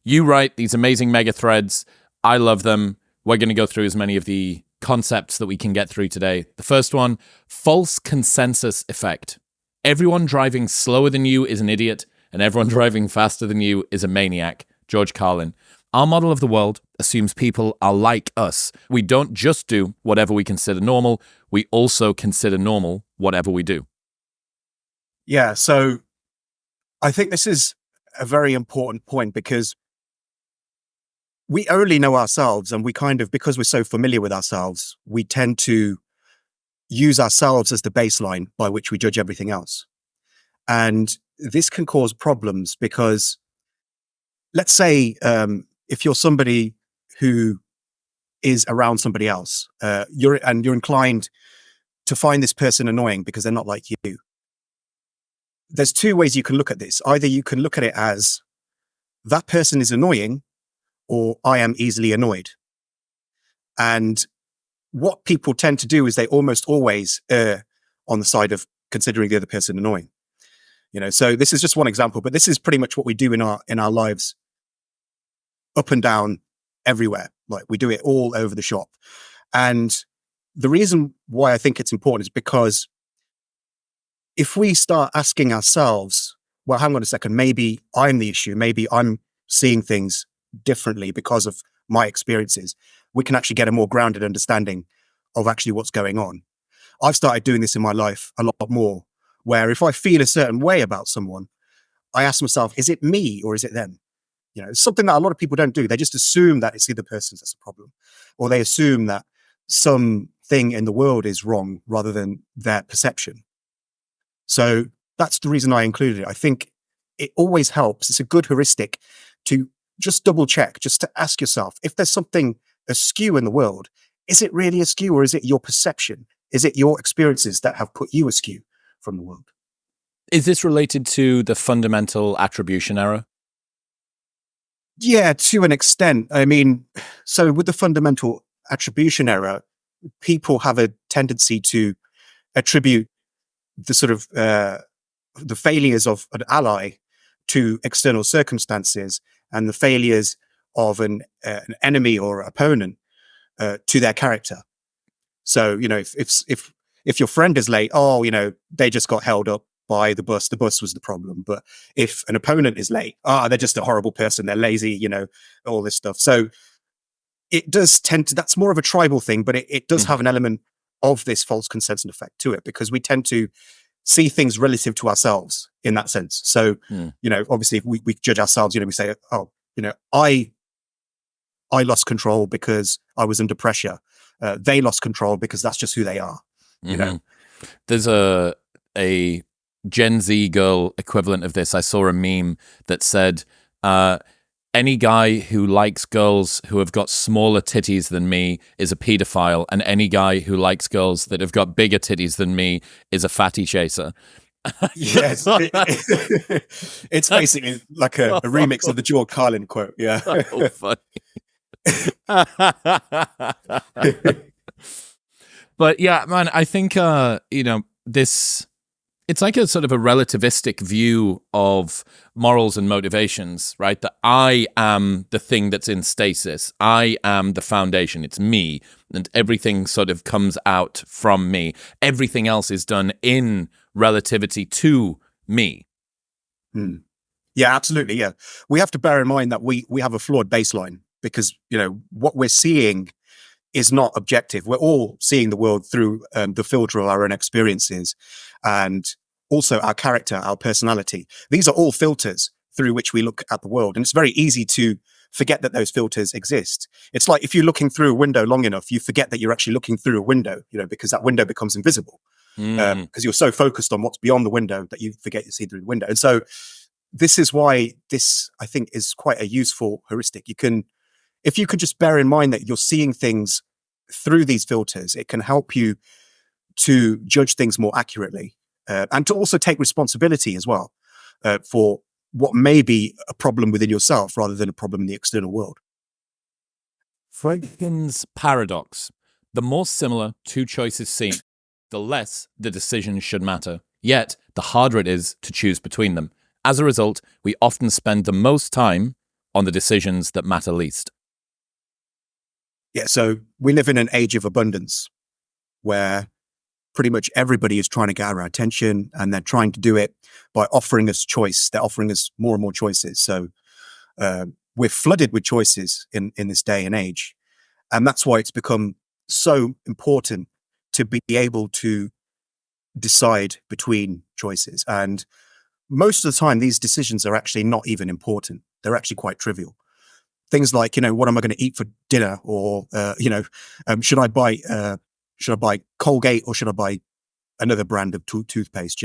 You write these amazing mega threads. I love them. We're going to go through as many of the concepts that we can get through today. The first one, false consensus effect. Everyone driving slower than you is an idiot, and everyone driving faster than you is a maniac. George Carlin. Our model of the world assumes people are like us. We don't just do whatever we consider normal, we also consider normal whatever we do. Yeah, so I think this is a very important point because we only know ourselves, and we kind of, because we're so familiar with ourselves, we tend to use ourselves as the baseline by which we judge everything else. And this can cause problems because, let's say, if you're somebody who is around somebody else, you're inclined to find this person annoying because they're not like you. There's two ways you can look at this. Either you can look at it as that person is annoying, or I am easily annoyed. And what people tend to do is they almost always err on the side of considering the other person annoying. You know, so this is just one example, but this is pretty much what we do in our lives, up and down, everywhere. Like, we do it all over the shop. And the reason why I think it's important is because if we start asking ourselves, well, hang on a second, maybe I'm the issue, maybe I'm seeing things differently because of my experiences, we can actually get a more grounded understanding of actually what's going on. I've started doing this in my life a lot more, where if I feel a certain way about someone, I ask myself, is it me or is it them? You know, it's something that a lot of people don't do. They just assume that it's the other person that's the problem, or they assume that something in the world is wrong rather than their perception. So that's the reason I included it. I think it always helps. It's a good heuristic to just double check, just to ask yourself, if there's something askew in the world, is it really askew, or is it your perception? Is it your experiences that have put you askew from the world? Is this related to the fundamental attribution error? Yeah, to an extent. I mean, so with the fundamental attribution error, people have a tendency to attribute the sort of the failures of an ally to external circumstances, and the failures of an enemy or opponent to their character. So, you know, if your friend is late, oh, you know, they just got held up by the bus was the problem. But if an opponent is late, they're just a horrible person, they're lazy, you know, all this stuff. So it does tend to, that's more of a tribal thing, but it does have an element of this false consensus effect to it, because we tend to see things relative to ourselves in that sense. So, you know, obviously if we judge ourselves, you know, we say, oh, you know, I lost control because I was under pressure. They lost control because that's just who they are. You know, there's a Gen Z girl equivalent of this. I saw a meme that said, any guy who likes girls who have got smaller titties than me is a pedophile, and any guy who likes girls that have got bigger titties than me is a fatty chaser. Yes, it's basically like a remix of the George Carlin quote. Yeah. Oh, funny. But yeah, man, I think you know, this, it's like a sort of a relativistic view of morals and motivations, right? That I am the thing that's in stasis. I am the foundation. It's me, and everything sort of comes out from me. Everything else is done in relativity to me. Yeah, absolutely. Yeah, we have to bear in mind that we have a flawed baseline, because, you know, what we're seeing is not objective. We're all seeing the world through the filter of our own experiences, and also our character, our personality. These are all filters through which we look at the world. And it's very easy to forget that those filters exist. It's like if you're looking through a window long enough, you forget that you're actually looking through a window, you know, because that window becomes invisible. Because you're so focused on what's beyond the window that you forget you see through the window. And so this is why this, I think, is quite a useful heuristic. If you could just bear in mind that you're seeing things through these filters, it can help you to judge things more accurately, and to also take responsibility as well for what may be a problem within yourself rather than a problem in the external world. Freudian's paradox. The more similar two choices seem, the less the decision should matter. Yet, the harder it is to choose between them. As a result, we often spend the most time on the decisions that matter least? Yeah, so we live in an age of abundance where pretty much everybody is trying to get our attention, and they're trying to do it by offering us choice. They're offering us more and more choices. So we're flooded with choices in this day and age. And that's why it's become so important to be able to decide between choices. And most of the time, these decisions are actually not even important. They're actually quite trivial. Things like, what am I going to eat for dinner? Or, should I buy Colgate or should I buy another brand of toothpaste?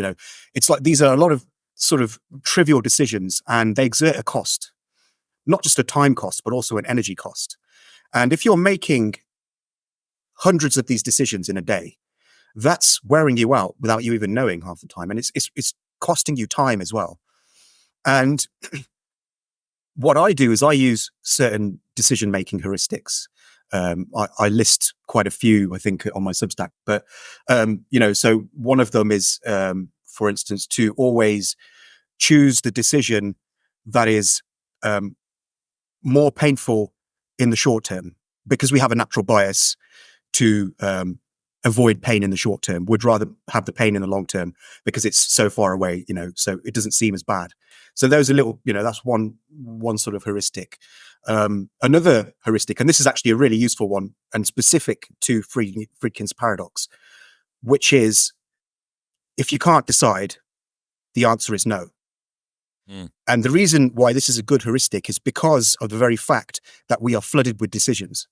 It's like these are a lot of sort of trivial decisions, and they exert a cost, not just a time cost, but also an energy cost. And if you're making hundreds of these decisions in a day, that's wearing you out without you even knowing half the time. And it's costing you time as well. And what I do is I use certain decision-making heuristics. I list quite a few, I think, on my Substack. But, so one of them is, for instance, to always choose the decision that is more painful in the short term, because we have a natural bias to avoid pain in the short term. We'd rather have the pain in the long term because it's so far away, so it doesn't seem as bad. So those are little, that's one sort of heuristic. Another heuristic, and this is actually a really useful one and specific to Friedkin's paradox, which is if you can't decide, the answer is no. And the reason why this is a good heuristic is because of the very fact that we are flooded with decisions.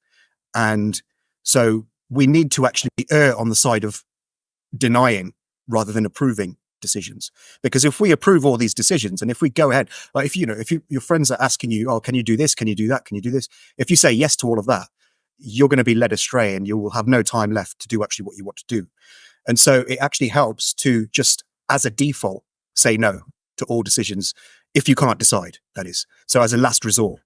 And so we need to actually err on the side of denying rather than approving decisions. Because if we approve all these decisions, and if we go ahead, like if your friends are asking you, oh, can you do this? Can you do that? Can you do this? If you say yes to all of that, you're going to be led astray and you will have no time left to do actually what you want to do. And so it actually helps to just, as a default, say no to all decisions if you can't decide, that is. So as a last resort.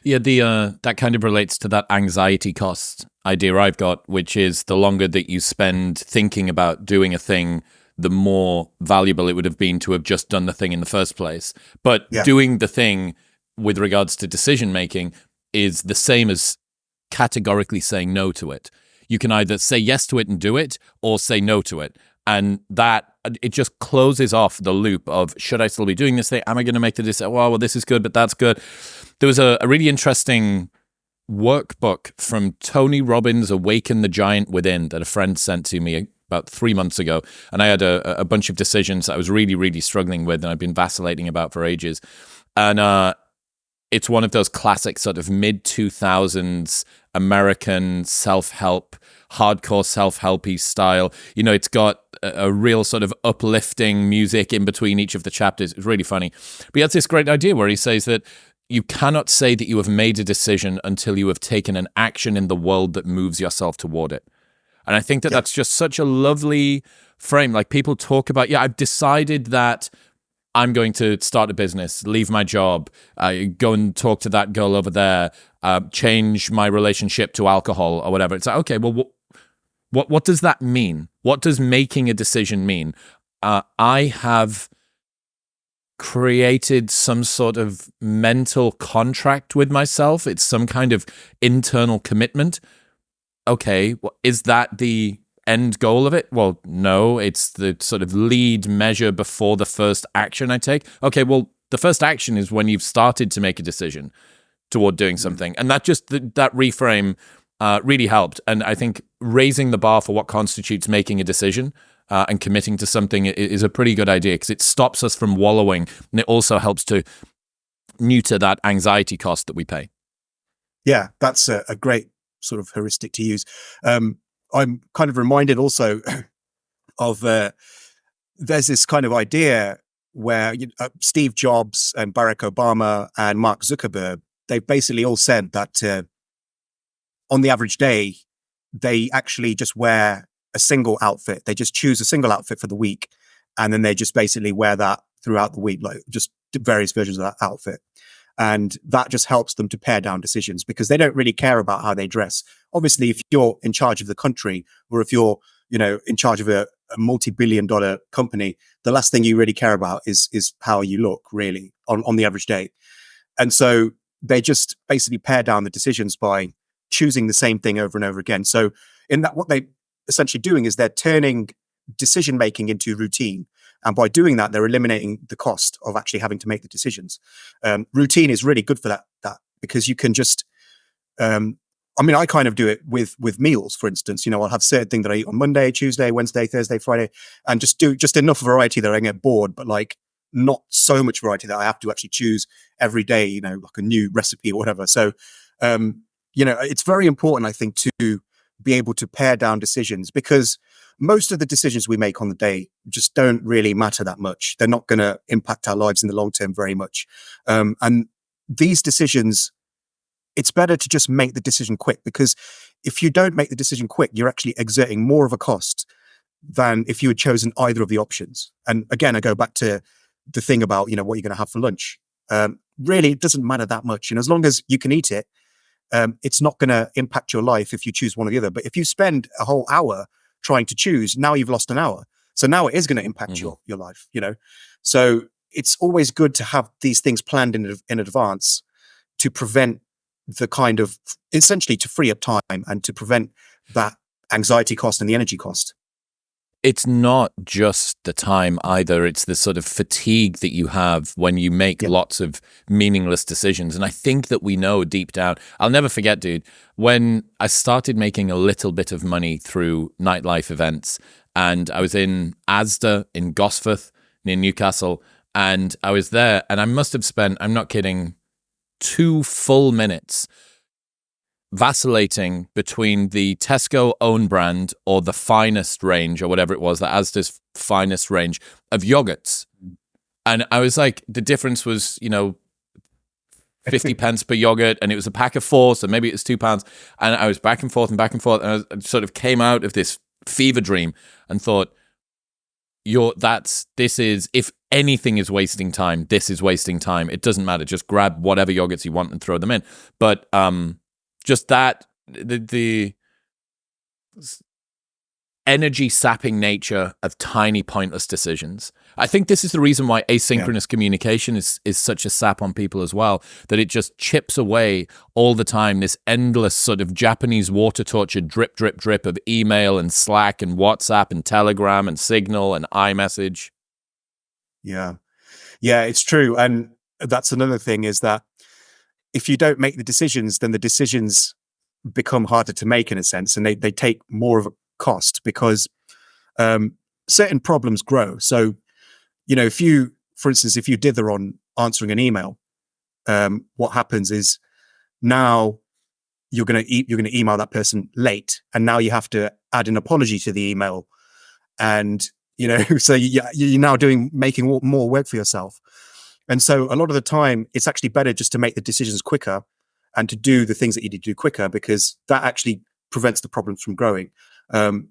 Yeah, that kind of relates to that anxiety cost idea I've got, which is the longer that you spend thinking about doing a thing, the more valuable it would have been to have just done the thing in the first place. But doing the thing with regards to decision making is the same as categorically saying no to it. You can either say yes to it and do it, or say no to it. And that, it just closes off the loop of, should I still be doing this thing? Am I going to make the decision? Well, this is good, but that's good. There was a really interesting workbook from Tony Robbins' Awaken the Giant Within that a friend sent to me about 3 months ago. And I had a bunch of decisions that I was really, really struggling with and I've been vacillating about for ages. And it's one of those classic sort of mid-2000s American self-help, hardcore self-helpy style. It's got a real sort of uplifting music in between each of the chapters. It's really funny. But he has this great idea where he says that you cannot say that you have made a decision until you have taken an action in the world that moves yourself toward it. And I think that that's just such a lovely frame. Like people talk about, I've decided that I'm going to start a business, leave my job, go and talk to that girl over there, change my relationship to alcohol or whatever. It's like, okay, well, what does that mean? What does making a decision mean? I have created some sort of mental contract with myself. It's some kind of internal commitment. Okay, is that the end goal of it? Well, no, it's the sort of lead measure before the first action I take. Okay, well, the first action is when you've started to make a decision toward doing something. And that reframe really helped. And I think raising the bar for what constitutes making a decision and committing to something is a pretty good idea because it stops us from wallowing. And it also helps to neuter that anxiety cost that we pay. Yeah, that's a great sort of heuristic to use. I'm kind of reminded also of there's this kind of idea where Steve Jobs and Barack Obama and Mark Zuckerberg, they've basically all said that on the average day, they actually just wear a single outfit. They just choose a single outfit for the week. And then they just basically wear that throughout the week, like just various versions of that outfit. And that just helps them to pare down decisions because they don't really care about how they dress. Obviously, if you're in charge of the country or if you're, in charge of a multi-billion-dollar company, the last thing you really care about is how you look really on the average day. And so they just basically pare down the decisions by choosing the same thing over and over again. So in that, what they essentially doing is they're turning decision making into routine. And by doing that, they're eliminating the cost of actually having to make the decisions. Routine is really good for that because you can just, I kind of do it with meals, for instance. I'll have certain things that I eat on Monday, Tuesday, Wednesday, Thursday, Friday, and just do just enough variety that I get bored, but like not so much variety that I have to actually choose every day, like a new recipe or whatever. So, it's very important, I think, to be able to pare down decisions, because most of the decisions we make on the day just don't really matter that much. They're not going to impact our lives in the long term very much. And these decisions, it's better to just make the decision quick, because if you don't make the decision quick, you're actually exerting more of a cost than if you had chosen either of the options. And again, I go back to the thing about, what you're going to have for lunch. Really, it doesn't matter that much. As long as you can eat it, it's not going to impact your life if you choose one or the other. But if you spend a whole hour trying to choose, now you've lost an hour. So now it is going to impact your life, So it's always good to have these things planned in advance to prevent the kind of, essentially to free up time and to prevent that anxiety cost and the energy cost. It's not just the time either. It's the sort of fatigue that you have when you make lots of meaningless decisions. And I think that we know deep down, I'll never forget, dude, when I started making a little bit of money through nightlife events, and I was in Asda in Gosforth near Newcastle, and I was there, and I must have spent, I'm not kidding, 2 full minutes vacillating between the Tesco own brand or the Finest range or whatever it was, the Asda's Finest range of yogurts. And I was like, the difference was, 50 pence per yogurt, and it was a pack of 4, so maybe it was £2. And I was back and forth, and I sort of came out of this fever dream and thought, this is, if anything is wasting time, this is wasting time. It doesn't matter. Just grab whatever yogurts you want and throw them in. But, just that, the energy sapping nature of tiny pointless decisions. I think this is the reason why asynchronous communication is such a sap on people as well, that it just chips away all the time, this endless sort of Japanese water torture drip, drip, drip of email and Slack and WhatsApp and Telegram and Signal and iMessage. Yeah, it's true. And that's another thing, is that if you don't make the decisions, then the decisions become harder to make, in a sense, and they take more of a cost, because certain problems grow. So, if you, for instance, if you dither on answering an email, what happens is now you're going to email that person late, and now you have to add an apology to the email, and so you're now making more work for yourself. And so a lot of the time, it's actually better just to make the decisions quicker and to do the things that you need to do quicker, because that actually prevents the problems from growing. The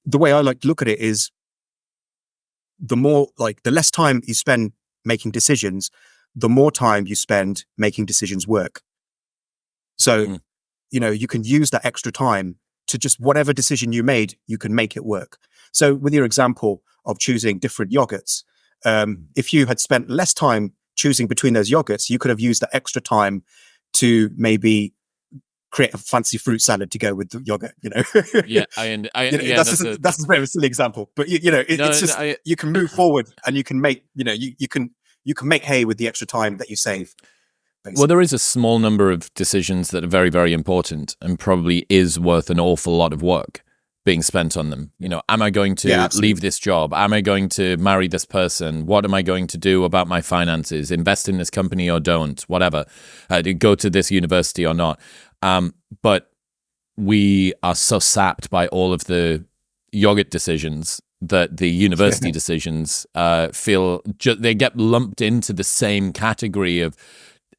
way I like to look at it is, the less time you spend making decisions, the more time you spend making decisions work. So, you can use that extra time to just, whatever decision you made, you can make it work. So with your example of choosing different yogurts, if you had spent less time choosing between those yogurts, you could have used that extra time to maybe create a fancy fruit salad to go with the yogurt. Yeah, that's a very silly example, but you can move forward, and you can make you can make hay with the extra time that you save. Basically. Well, there is a small number of decisions that are very, very important, and probably is worth an awful lot of work being spent on them. Am I going to leave this job? Am I going to marry this person? What am I going to do about my finances? Invest in this company or don't? Whatever. Go to this university or not? But we are so sapped by all of the yogurt decisions that the university decisions they get lumped into the same category of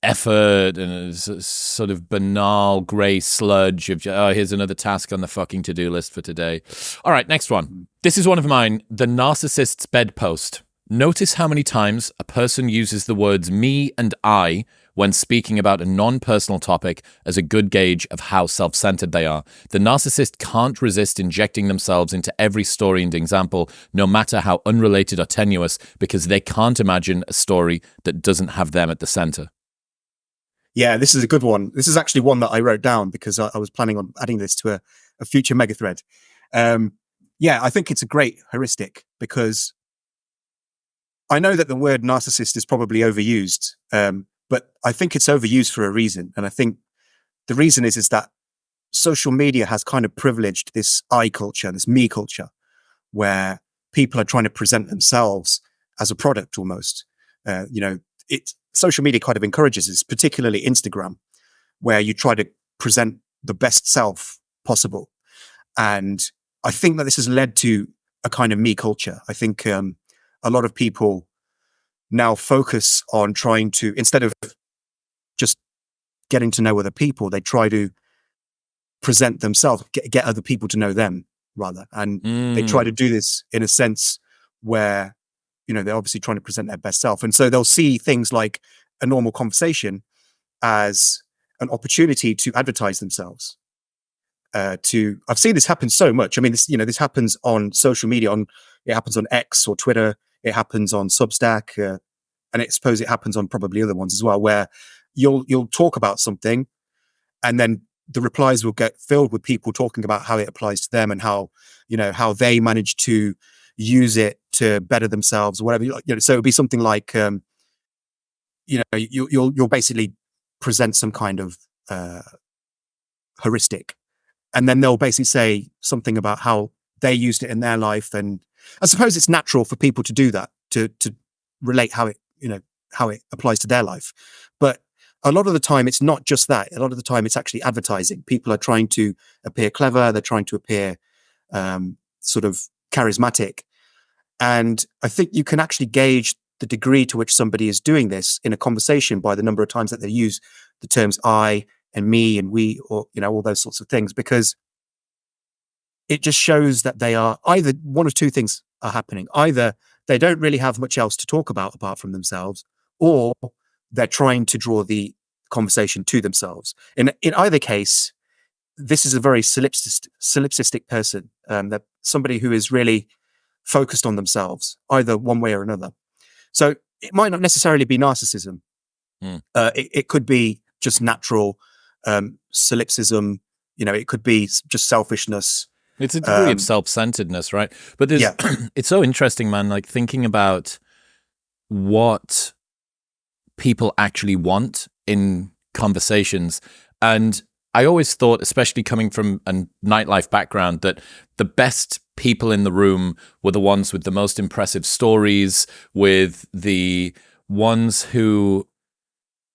effort and a sort of banal grey sludge of, here's another task on the fucking to-do list for today. All right, next one. This is one of mine. The Narcissist's Bedpost. Notice how many times a person uses the words me and I when speaking about a non-personal topic as a good gauge of how self-centered they are. The narcissist can't resist injecting themselves into every story and example, no matter how unrelated or tenuous, because they can't imagine a story that doesn't have them at the center. Yeah, this is a good one. This is actually one that I wrote down because I was planning on adding this to a future mega thread. Yeah, I think it's a great heuristic because I know that the word narcissist is probably overused, but I think it's overused for a reason. And I think the reason is that social media has kind of privileged this I culture, this me culture, where people are trying to present themselves as a product almost. Social media kind of encourages this, particularly Instagram, where you try to present the best self possible. And I think that this has led to a kind of me culture. I think a lot of people now focus on trying to, instead of just getting to know other people, they try to present themselves, get other people to know them rather. And they try to do this in a sense where, they're obviously trying to present their best self. And so they'll see things like a normal conversation as an opportunity to advertise themselves. I've seen this happen so much. I mean, this happens on social media, it happens on X or Twitter, it happens on Substack, and I suppose it happens on probably other ones as well, where you'll talk about something and then the replies will get filled with people talking about how it applies to them and how they manage to use it to better themselves or whatever. So it'll be something like, you'll basically present some kind of heuristic, and then they'll basically say something about how they used it in their life. And I suppose it's natural for people to do that, to relate how it applies to their life. But a lot of the time, it's not just that. A lot of the time, it's actually advertising. People are trying to appear clever. They're trying to appear sort of charismatic. And I think you can actually gauge the degree to which somebody is doing this in a conversation by the number of times that they use the terms I and me and we, or, all those sorts of things, because it just shows that they are either one of two things are happening. Either they don't really have much else to talk about apart from themselves, or they're trying to draw the conversation to themselves. In either case, this is a very solipsistic person, that somebody who is really focused on themselves, either one way or another. So it might not necessarily be narcissism. It could be just natural solipsism. It could be just selfishness. It's a degree of self-centeredness, right? But there's, it's so interesting, man, like thinking about what people actually want in conversations. And I always thought, especially coming from a nightlife background, that the best people in the room were the ones with the most impressive stories, with the ones who...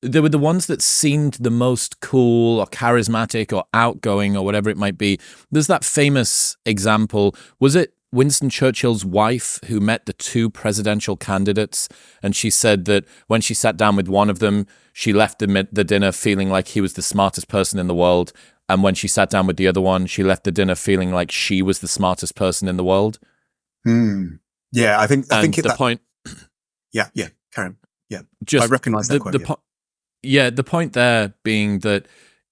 They were the ones that seemed the most cool or charismatic or outgoing or whatever it might be. There's that famous example. Was it Winston Churchill's wife who met the two presidential candidates, and she said that when she sat down with one of them, she left the dinner feeling like he was the smartest person in the world, and when she sat down with the other one, she left the dinner feeling like she was the smartest person in the world? Yeah, I think the point... Yeah, Karen. Yeah, just I recognize that quote. The point there being that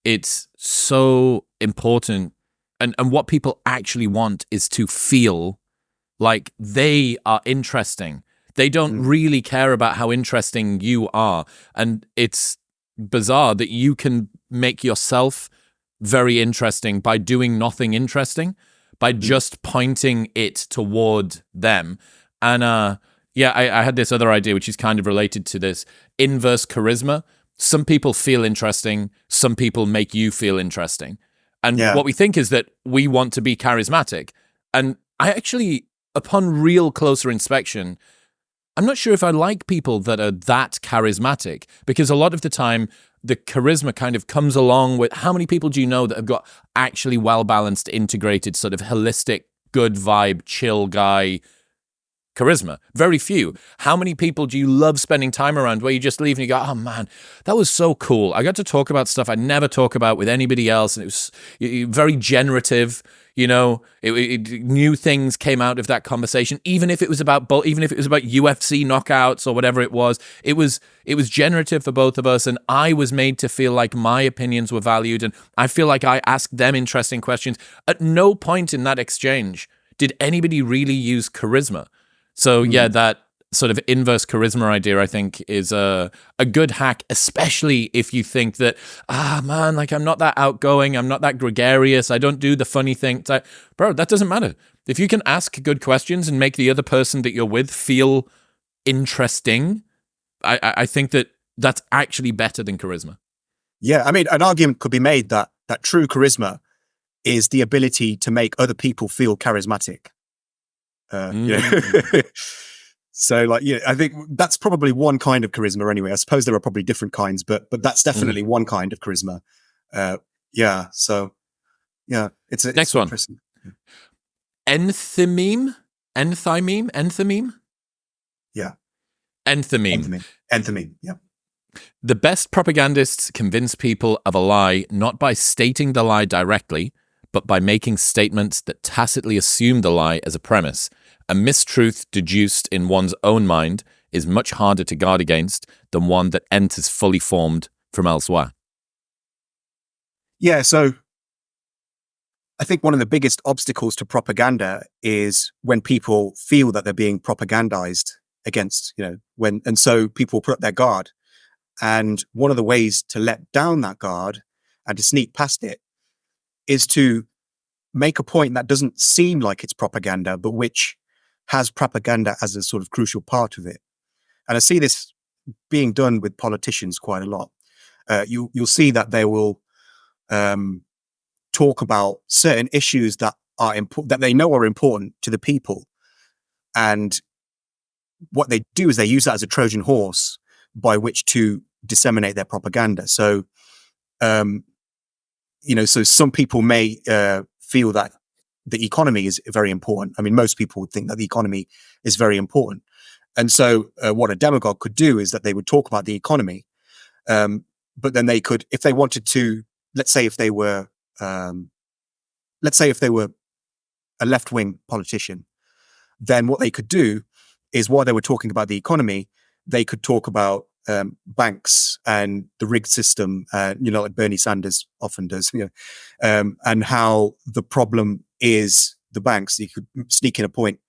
it's so important, and what people actually want is to feel like they are interesting. They don't really care about how interesting you are. And it's bizarre that you can make yourself very interesting by doing nothing interesting, by just pointing it toward them. And I had this other idea, which is kind of related to this: inverse charisma. Some people feel interesting. Some people make you feel interesting. And what we think is that we want to be charismatic. And I actually, upon real closer inspection, I'm not sure if I like people that are that charismatic, because a lot of the time the charisma kind of comes along with, how many people do you know that have got actually well-balanced, integrated, sort of holistic, good vibe, chill guy charisma? Very few. How many people do you love spending time around where you just leave and you go, oh man, that was so cool. I got to talk about stuff I never talk about with anybody else, and it was very generative. New things came out of that conversation, even if it was about UFC knockouts or whatever it was. It was generative for both of us, and I was made to feel like my opinions were valued, and I feel like I asked them interesting questions. At no point in that exchange did anybody really use charisma. So that sort of inverse charisma idea, I think, is a good hack, especially if you think that, man, like I'm not that outgoing, I'm not that gregarious, I don't do the funny thing. It's like, bro, that doesn't matter. If you can ask good questions and make the other person that you're with feel interesting, I think that that's actually better than charisma. Yeah, I mean, an argument could be made that true charisma is the ability to make other people feel charismatic. You know? So, like, yeah, I think that's probably one kind of charisma anyway. I suppose there are probably different kinds, but that's definitely one kind of charisma. Yeah. So, yeah, it's next one. interesting. Enthymeme? Yeah. Enthymeme. Yeah. The best propagandists convince people of a lie not by stating the lie directly, but by making statements that tacitly assume the lie as a premise. A mistruth deduced in one's own mind is much harder to guard against than one that enters fully formed from elsewhere. Yeah, so I think one of the biggest obstacles to propaganda is when people feel that they're being propagandized against, and so people put up their guard. And one of the ways to let down that guard and to sneak past it is to make a point that doesn't seem like it's propaganda, but which has propaganda as a sort of crucial part of it. And I see this being done with politicians quite a lot. You'll see that they will talk about certain issues that are that they know are important to the people. And what they do is they use that as a Trojan horse by which to disseminate their propaganda. So, so some people may feel that the economy is very important. I mean, most people would think that the economy is very important. And so what a demagogue could do is that they would talk about the economy, but then they could, if they wanted to, let's say if they were a left-wing politician, then what they could do is while they were talking about the economy, they could talk about banks and the rigged system, like Bernie Sanders often does, and how the problem is the banks. You could sneak in a point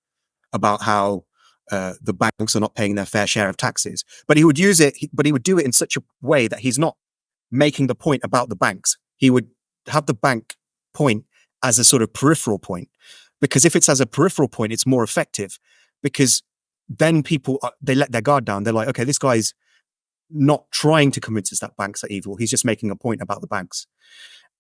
about how the banks are not paying their fair share of taxes, but he would do it in such a way that he's not making the point about the banks. He would have the bank point as a sort of peripheral point, because if it's as a peripheral point, it's more effective, because then people, they let their guard down. They're like, okay, this guy's not trying to convince us that banks are evil. He's just making a point about the banks.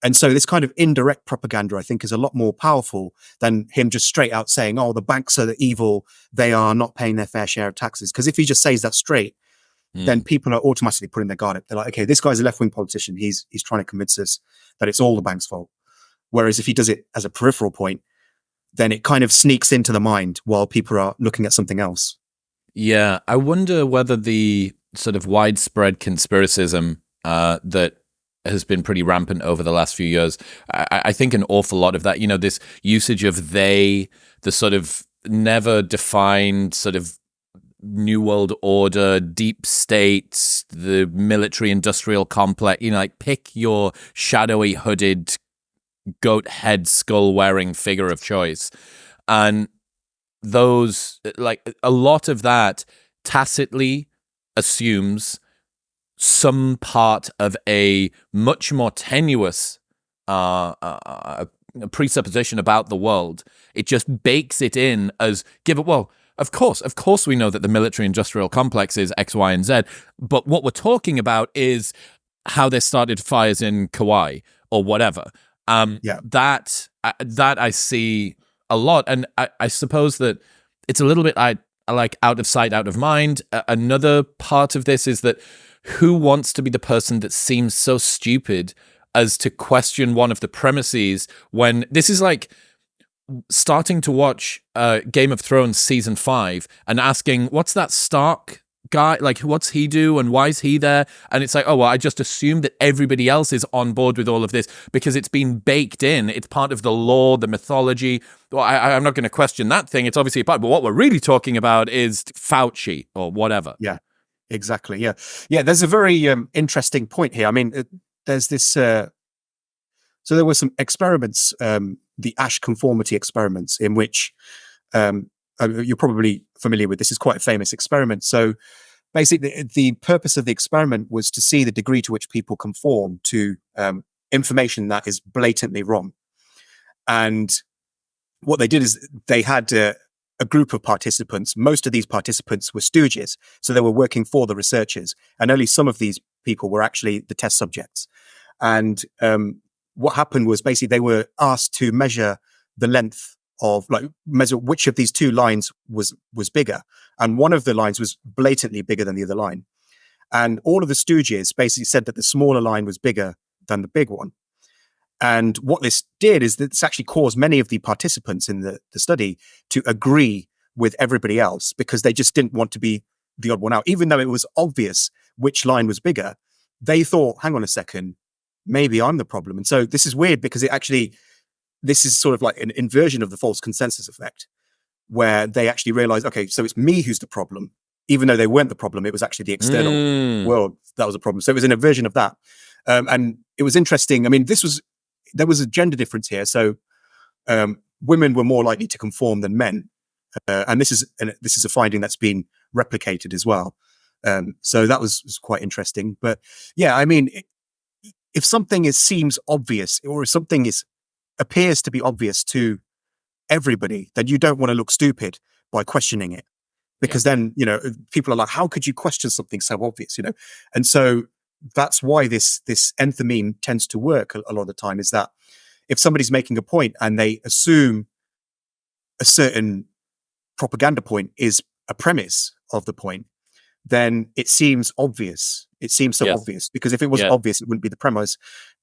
And so this kind of indirect propaganda, I think, is a lot more powerful than him just straight out saying, oh, the banks are the evil. They are not paying their fair share of taxes. Because if he just says that straight, then people are automatically putting their guard up. They're like, okay, this guy's a left-wing politician. He's trying to convince us that it's all the bank's fault. Whereas if he does it as a peripheral point, then it kind of sneaks into the mind while people are looking at something else. Yeah, I wonder whether the sort of widespread conspiracism that has been pretty rampant over the last few years, I think an awful lot of that, this usage of the sort of never defined sort of New World Order, deep state, the military industrial complex, like pick your shadowy hooded goat head skull wearing figure of choice. And those, like a lot of that tacitly assumes some part of a much more tenuous presupposition about the world. It just bakes it in as of course we know that the military industrial complex is X, Y, and Z, but what we're talking about is how they started fires in Kauai or whatever. That I see a lot, and I suppose that it's a little bit I like out of sight, out of mind. Another part of this is that who wants to be the person that seems so stupid as to question one of the premises when this is like starting to watch Game of Thrones season 5 and asking, what's that Stark guy, like what's he do and why is he there? And it's like, oh well, I just assume that everybody else is on board with all of this because it's been baked in, it's part of the lore, the mythology. Well, I'm not going to question that thing, it's obviously a part, but what we're really talking about is Fauci or whatever. Yeah, exactly. Yeah, there's a very interesting point here. I mean, there's this so there were some experiments, the Ash conformity experiments, in which you're probably familiar with, this is quite a famous experiment. So basically, the purpose of the experiment was to see the degree to which people conform to information that is blatantly wrong. And what they did is they had a group of participants. Most of these participants were stooges, so they were working for the researchers, and only some of these people were actually the test subjects. And what happened was basically they were asked to measure the length of, like, measure which of these two lines was bigger, and one of the lines was blatantly bigger than the other line. And all of the stooges basically said that the smaller line was bigger than the big one. And what this did is that this actually caused many of the participants in the study to agree with everybody else, because they just didn't want to be the odd one out. Even though it was obvious which line was bigger, they thought, hang on a second, maybe I'm the problem. And so this is weird, because this is sort of like an inversion of the false consensus effect, where they actually realize, okay, so it's me who's the problem, even though they weren't the problem. It was actually the external world that was a problem. So it was an inversion of that. And it was interesting. I mean, there was a gender difference here. So women were more likely to conform than men. And this is a finding that's been replicated as well. So that was quite interesting. But yeah, I mean, if something seems obvious, or if something appears to be obvious to everybody, then you don't want to look stupid by questioning it, because then, people are like, how could you question something so obvious, And so that's why this enthymeme tends to work a lot of the time, is that if somebody's making a point and they assume a certain propaganda point is a premise of the point, then it seems obvious. It seems so obvious, because if it was obvious, it wouldn't be the premise.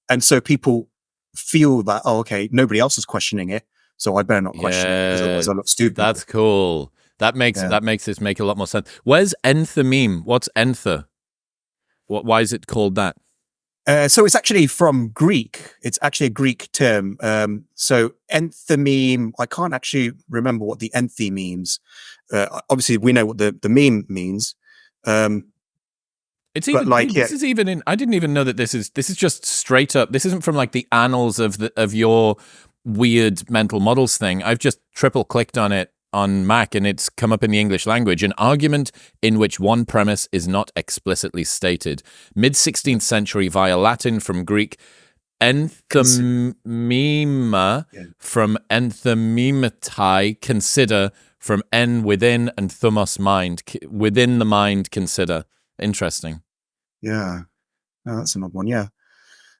And so people feel that, oh, okay, nobody else is questioning it, so I better not question it, otherwise I look stupid. That's cool. That makes this make a lot more sense. Where's enthymeme? What's enther? Why is it called that? So it's actually from Greek. It's actually a Greek term. So enthymeme, I can't actually remember what the enthy means. Obviously, we know what the meme means. It's even like, this is even in. I didn't even know that this is just straight up. This isn't from like the annals of your weird mental models thing. I've just triple clicked on it on Mac, and it's come up in the English language. An argument in which one premise is not explicitly stated. Mid-16th century via Latin from Greek. Enthymeme from enthymetai, consider, from en within, and thumos mind, within the mind, consider. Interesting. Yeah. No, that's an odd one. Yeah.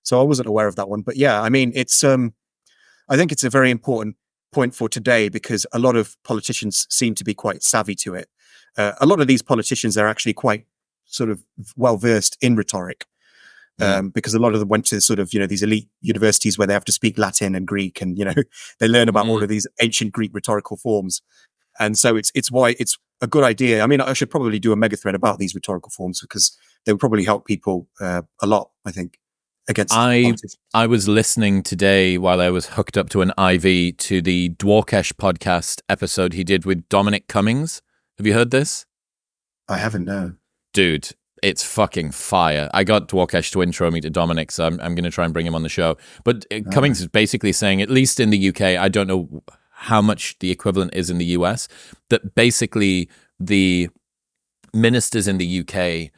So I wasn't aware of that one, but yeah, I mean, it's I think it's a very important point for today, because a lot of politicians seem to be quite savvy to it. A lot of these politicians are actually quite sort of well versed in rhetoric, because a lot of them went to sort of, these elite universities where they have to speak Latin and Greek, and, they learn about all of these ancient Greek rhetorical forms. And so it's why it's a good idea. I mean, I should probably do a mega thread about these rhetorical forms, because they would probably help people a lot, I think, against politics. I was listening today while I was hooked up to an IV to the Dwarkesh podcast episode he did with Dominic Cummings. Have you heard this? I haven't, no. Dude, it's fucking fire. I got Dwarkesh to intro me to Dominic, so I'm going to try and bring him on the show. But Cummings is basically saying, at least in the UK, I don't know how much the equivalent is in the US, that basically the ministers in the UK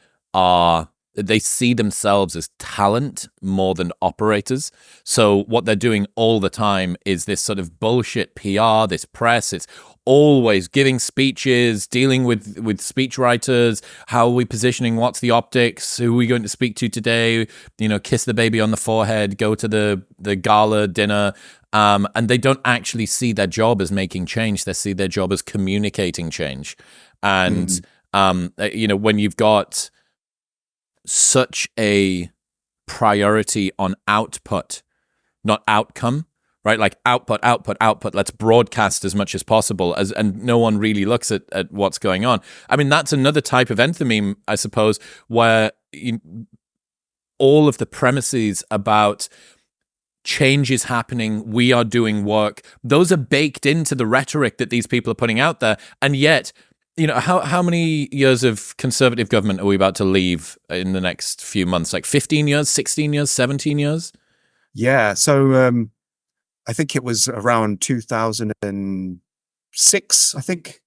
they see themselves as talent more than operators. So what they're doing all the time is this sort of bullshit PR, this press. It's always giving speeches, dealing with speech writers. How are we positioning? What's the optics? Who are we going to speak to today? Kiss the baby on the forehead, go to the gala dinner. And they don't actually see their job as making change. They see their job as communicating change. And, when you've got such a priority on output, not outcome, right? Like output. Let's broadcast as much as possible, and no one really looks at what's going on. I mean, that's another type of enthymeme, I suppose, where all of the premises about change is happening, we are doing work, those are baked into the rhetoric that these people are putting out there. And yet, how many years of conservative government are we about to leave in the next few months? Like 15 years, 16 years, 17 years? Yeah. So I think it was around 2006, I think.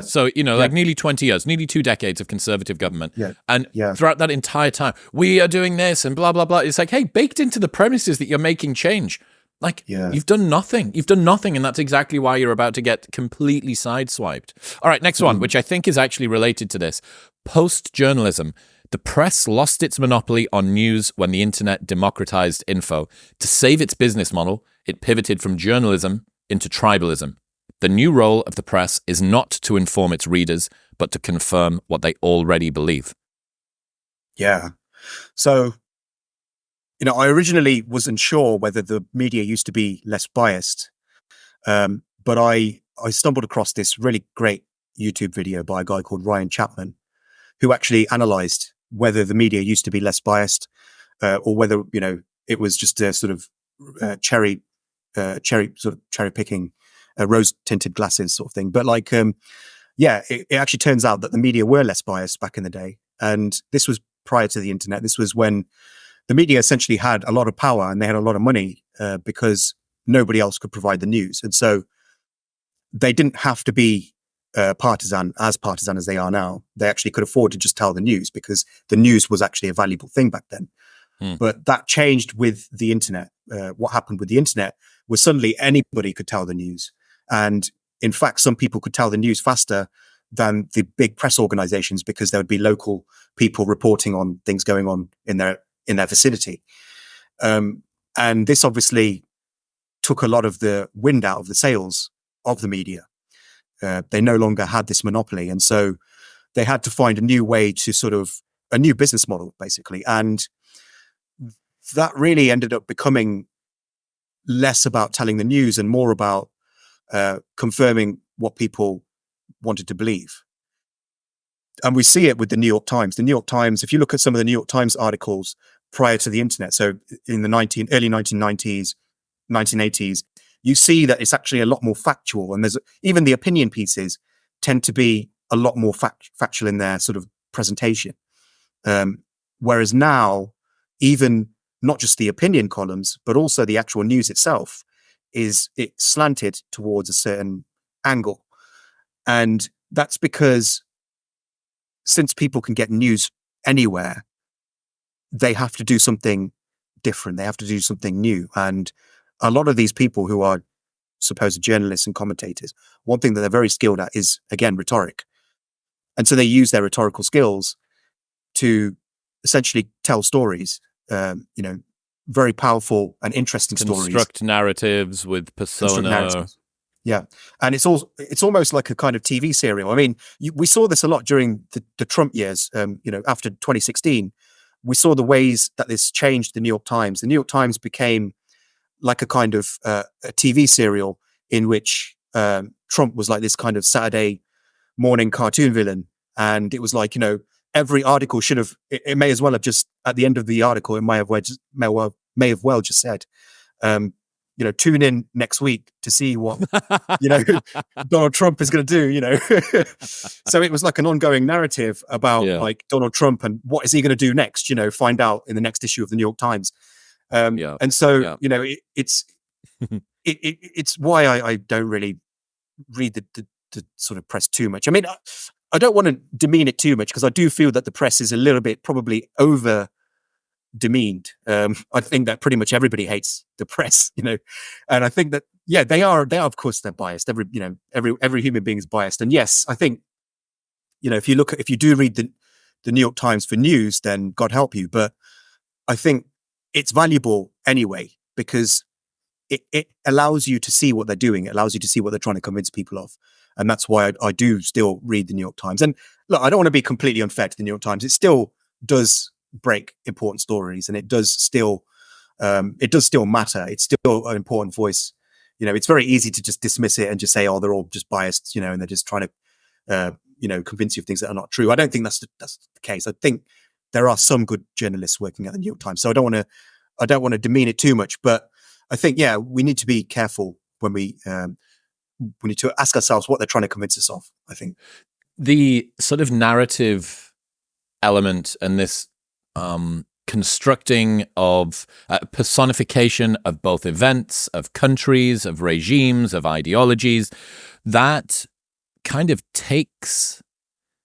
So, like nearly 20 years, nearly 2 decades of conservative government. Yeah. And Yeah. throughout that entire time, we are doing this and blah, blah, blah. It's like, hey, baked into the premises that you're making change. Like, you've done nothing. You've done nothing. And that's exactly why you're about to get completely sideswiped. All right, next one, which I think is actually related to this. Postjournalism. The press lost its monopoly on news when the internet democratized info. To save its business model, it pivoted from journalism into tribalism. The new role of the press is not to inform its readers, but to confirm what they already believe. Yeah. So, I originally wasn't sure whether the media used to be less biased, but I stumbled across this really great YouTube video by a guy called Ryan Chapman, who actually analysed whether the media used to be less biased, or whether it was just a sort of cherry picking, rose tinted glasses sort of thing. But it actually turns out that the media were less biased back in the day, and this was prior to the internet. This was when the media essentially had a lot of power and they had a lot of money, because nobody else could provide the news. And so they didn't have to be partisan as they are now. They actually could afford to just tell the news because the news was actually a valuable thing back then. But that changed with the internet. What happened with the internet was suddenly anybody could tell the news. And in fact, some people could tell the news faster than the big press organizations because there would be local people reporting on things going on in their vicinity. And this obviously took a lot of the wind out of the sails of the media. They no longer had this monopoly. And so they had to find a new way to a new business model, basically. And that really ended up becoming less about telling the news and more about confirming what people wanted to believe. And we see it with the New York Times. The New York Times, if you look at some of the New York Times articles prior to the internet, so in the early 1990s, 1980s, you see that it's actually a lot more factual. And there's even the opinion pieces tend to be a lot more factual in their sort of presentation. Whereas now, even not just the opinion columns, but also the actual news itself it's slanted towards a certain angle. And that's because since people can get news anywhere, they have to do something different. They have to do something new. And a lot of these people who are supposed journalists and commentators, one thing that they're very skilled at is, again, rhetoric. And so they use their rhetorical skills to essentially tell stories, very powerful and interesting stories. Construct narratives with persona. Yeah. And it's almost like a kind of TV serial. I mean, we saw this a lot during the Trump years, after 2016. We saw the ways that this changed the New York Times. The New York Times became like a kind of a TV serial in which Trump was like this kind of Saturday morning cartoon villain. And it was like, every article it may as well have just, at the end of the article, it may have well just said, tune in next week to see what, Donald Trump is going to do, So it was like an ongoing narrative about like Donald Trump and what is he going to do next, find out in the next issue of the New York Times. And so, it's why I don't really read the sort of press too much. I mean, I don't want to demean it too much because I do feel that the press is a little bit probably over demeaned. I think that pretty much everybody hates the press, and I think that they are of course they're biased. Every human being is biased, and yes, I think if you do read the New York Times for news, then God help you. But I think it's valuable anyway because it allows you to see what they're doing. It allows you to see what they're trying to convince people of. And that's why I do still read the New York Times. And look, I don't want to be completely unfair to the New York Times. It still does break important stories, and it does still matter. It's still an important voice. It's very easy to just dismiss it and just say, oh, they're all just biased, and they're just trying to, convince you of things that are not true. I don't think that's the case. I think there are some good journalists working at the New York Times. So I don't want to demean it too much, but I think, we need to be careful when we need to ask ourselves what they're trying to convince us of, I think. The sort of narrative element and this constructing of personification of both events, of countries, of regimes, of ideologies, that kind of takes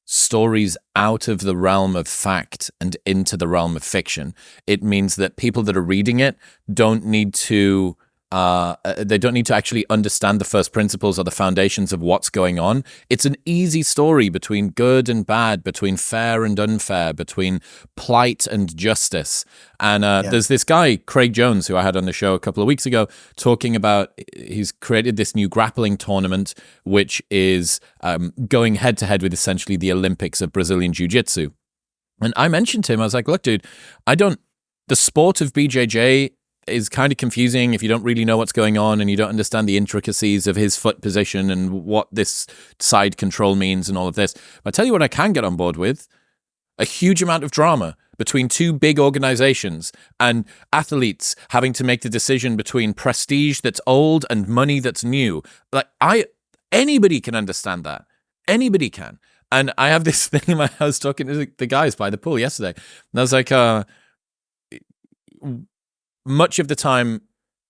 stories out of the realm of fact and into the realm of fiction. It means that people that are reading it don't need to actually understand the first principles or the foundations of what's going on. It's an easy story between good and bad, between fair and unfair, between plight and justice. And there's this guy, Craig Jones, who I had on the show a couple of weeks ago, talking about he's created this new grappling tournament, which is going head to head with essentially the Olympics of Brazilian Jiu-Jitsu. And I mentioned to him, I was like, look, dude, the sport of BJJ is kind of confusing if you don't really know what's going on and you don't understand the intricacies of his foot position and what this side control means and all of this. But I tell you what I can get on board with: a huge amount of drama between two big organizations and athletes having to make the decision between prestige that's old and money that's new. Like, anybody can understand that. Anybody can. And I have this thing, I was talking to the guys by the pool yesterday, and I was like, much of the time,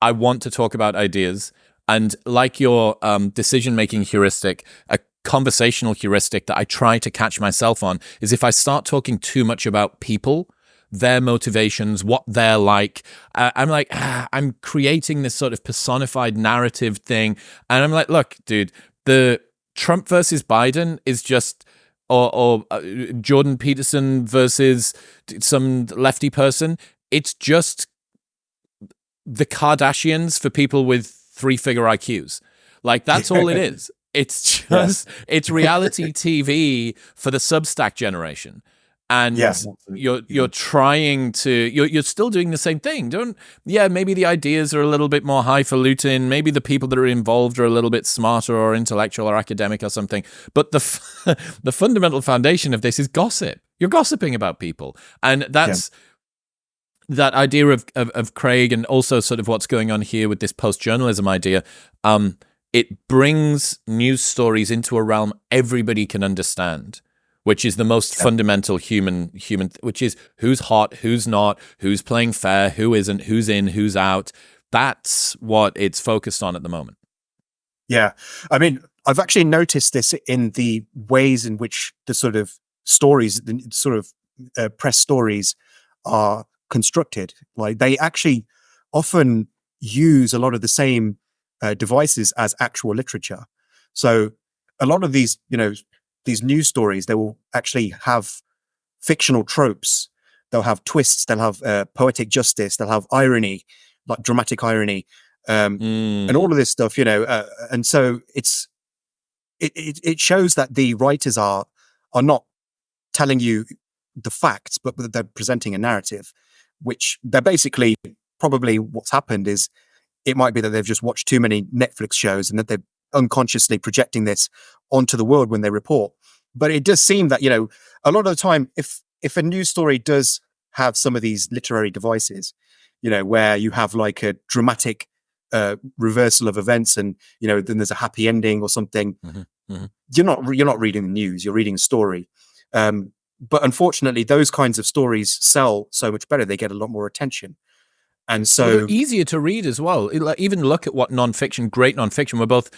I want to talk about ideas, and like your decision-making heuristic, a conversational heuristic that I try to catch myself on is if I start talking too much about people, their motivations, what they're like, I'm creating this sort of personified narrative thing, and I'm like, look, dude, the Trump versus Biden is just, or Jordan Peterson versus some lefty person, it's just the Kardashians for people with 3-figure IQs. Like, that's all it is. It's just, it's reality TV for the Substack generation. And you're trying to, you're still doing the same thing. Maybe the ideas are a little bit more highfalutin. Maybe the people that are involved are a little bit smarter or intellectual or academic or something. But the fundamental foundation of this is gossip. You're gossiping about people. And that's, that idea of Craig, and also sort of what's going on here with this post-journalism idea, it brings news stories into a realm everybody can understand, which is the most fundamental human, which is who's hot, who's not, who's playing fair, who isn't, who's in, who's out. That's what it's focused on at the moment. Yeah. I mean, I've actually noticed this in the ways in which the sort of stories, the sort of press stories are constructed. Like, they actually often use a lot of the same devices as actual literature. So a lot of these, these news stories, they will actually have fictional tropes. They'll have twists. They'll have poetic justice. They'll have irony, like dramatic irony, and all of this stuff. And so it shows that the writers are not telling you the facts, but they're presenting a narrative, which they're basically, probably what's happened is, it might be that they've just watched too many Netflix shows and that they're unconsciously projecting this onto the world when they report. But it does seem that, a lot of the time, if a news story does have some of these literary devices, where you have like a dramatic reversal of events and, then there's a happy ending or something, you're not reading the news, you're reading a story. But unfortunately, those kinds of stories sell so much better. They get a lot more attention. And so they're easier to read as well. Even look at what great nonfiction. We're both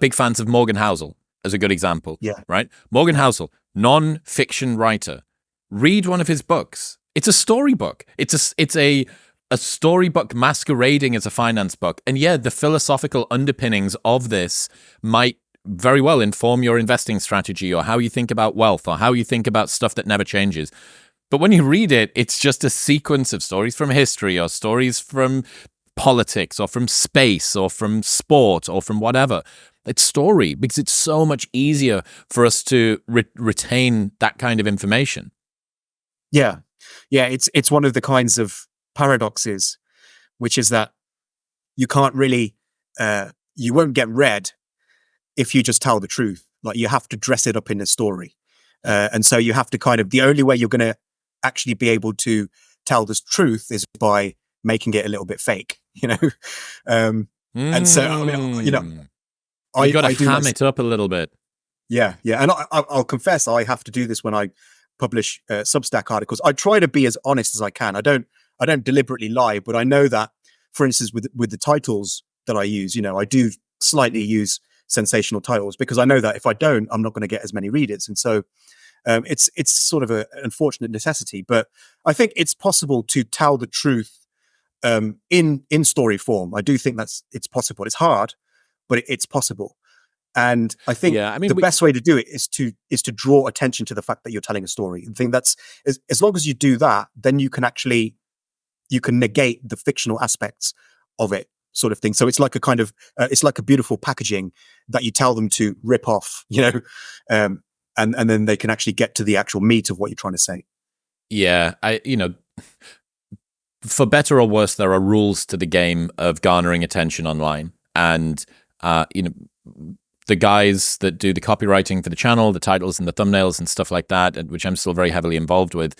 big fans of Morgan Housel as a good example. Yeah. Right? Morgan Housel, nonfiction writer. Read one of his books. It's a storybook. It's a storybook masquerading as a finance book. And the philosophical underpinnings of this might very well inform your investing strategy, or how you think about wealth, or how you think about stuff that never changes. But when you read it, it's just a sequence of stories from history, or stories from politics, or from space, or from sport, or from whatever. It's story, because it's so much easier for us to retain that kind of information. Yeah. It's one of the kinds of paradoxes, which is that you can't really, you won't get read if you just tell the truth. Like, you have to dress it up in a story. And so you have to the only way you're going to actually be able to tell this truth is by making it a little bit fake, and so, I mean, you got to ham it up a little bit. Yeah. And I'll confess, I have to do this when I publish Substack articles. I try to be as honest as I can. I don't deliberately lie, but I know that, for instance, with the titles that I use, I do slightly use sensational titles, because I know that if I don't, I'm not going to get as many readers. And so it's sort of an unfortunate necessity. But I think it's possible to tell the truth in story form. I do think it's possible. It's hard, but it's possible. And I think the best way to do it is to draw attention to the fact that you're telling a story. I think that's as long as you do that, then you can negate the fictional aspects of it, sort of thing. So it's like a kind of it's like a beautiful packaging that you tell them to rip off, and then they can actually get to the actual meat of what you're trying to say. Yeah, for better or worse, there are rules to the game of garnering attention online, and the guys that do the copywriting for the channel, the titles and the thumbnails and stuff like that, which I'm still very heavily involved with,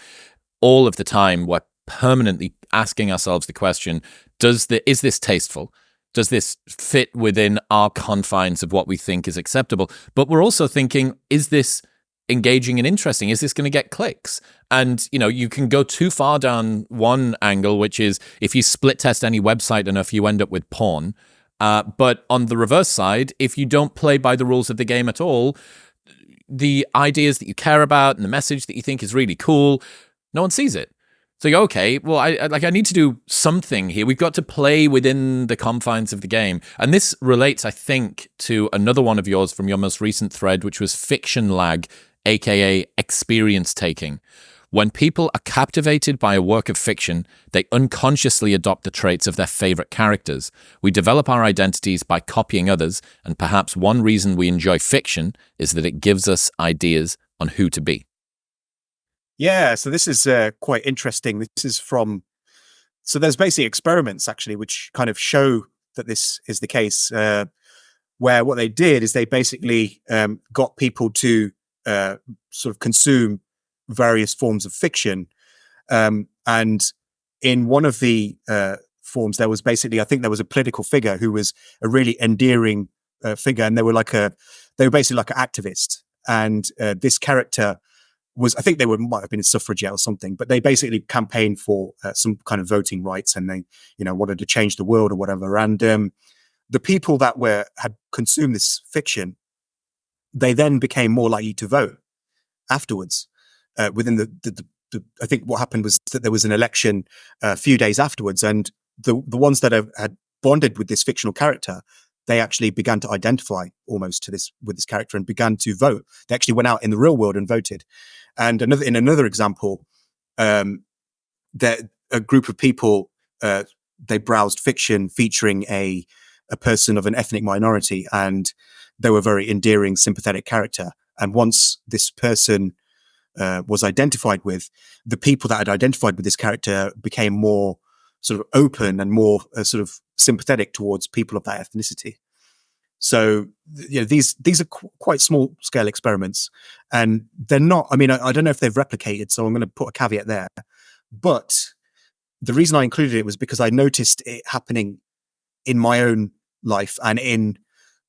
all of the time we're permanently asking ourselves the question, is this tasteful? Does this fit within our confines of what we think is acceptable? But we're also thinking, is this engaging and interesting? Is this going to get clicks? And, you can go too far down one angle, which is if you split test any website enough, you end up with porn. But on the reverse side, if you don't play by the rules of the game at all, the ideas that you care about and the message that you think is really cool, no one sees it. So you go, okay, well, I need to do something here. We've got to play within the confines of the game. And this relates, I think, to another one of yours from your most recent thread, which was fiction lag, aka experience taking. When people are captivated by a work of fiction, they unconsciously adopt the traits of their favorite characters. We develop our identities by copying others, and perhaps one reason we enjoy fiction is that it gives us ideas on who to be. Yeah, so this is quite interesting. This is so there's basically experiments actually which kind of show that this is the case, where what they did is they basically got people to sort of consume various forms of fiction. And in one of the forms, there was basically, I think there was a political figure who was a really endearing figure, and they were basically like an activist. And this character I think might have been a suffragette or something, but they basically campaigned for some kind of voting rights, and they, wanted to change the world or whatever. And the people that had consumed this fiction, they then became more likely to vote afterwards. Within the I think what happened was that there was an election a few days afterwards, and the ones that had bonded with this fictional character, they actually began to identify almost with this character and began to vote. They actually went out in the real world and voted. And in another example, that a group of people they browsed fiction featuring a person of an ethnic minority, and they were a very endearing, sympathetic character. And once this person was identified with, the people that had identified with this character became more sort of open and more sort of sympathetic towards people of that ethnicity. So, these are quite small scale experiments, and they're not, I don't know if they've replicated, so I'm going to put a caveat there. But the reason I included it was because I noticed it happening in my own life and in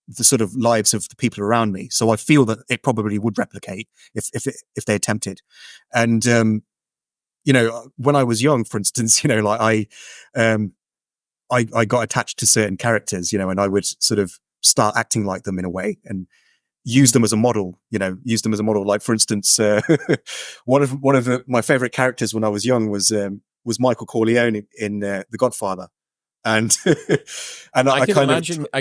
the sort of lives of the people around me. So I feel that it probably would replicate if they attempted. And, when I was young, for instance, I got attached to certain characters, and I would sort of start acting like them in a way and use them as a model, Like, for instance, one of my favorite characters when I was young was Michael Corleone in The Godfather. And I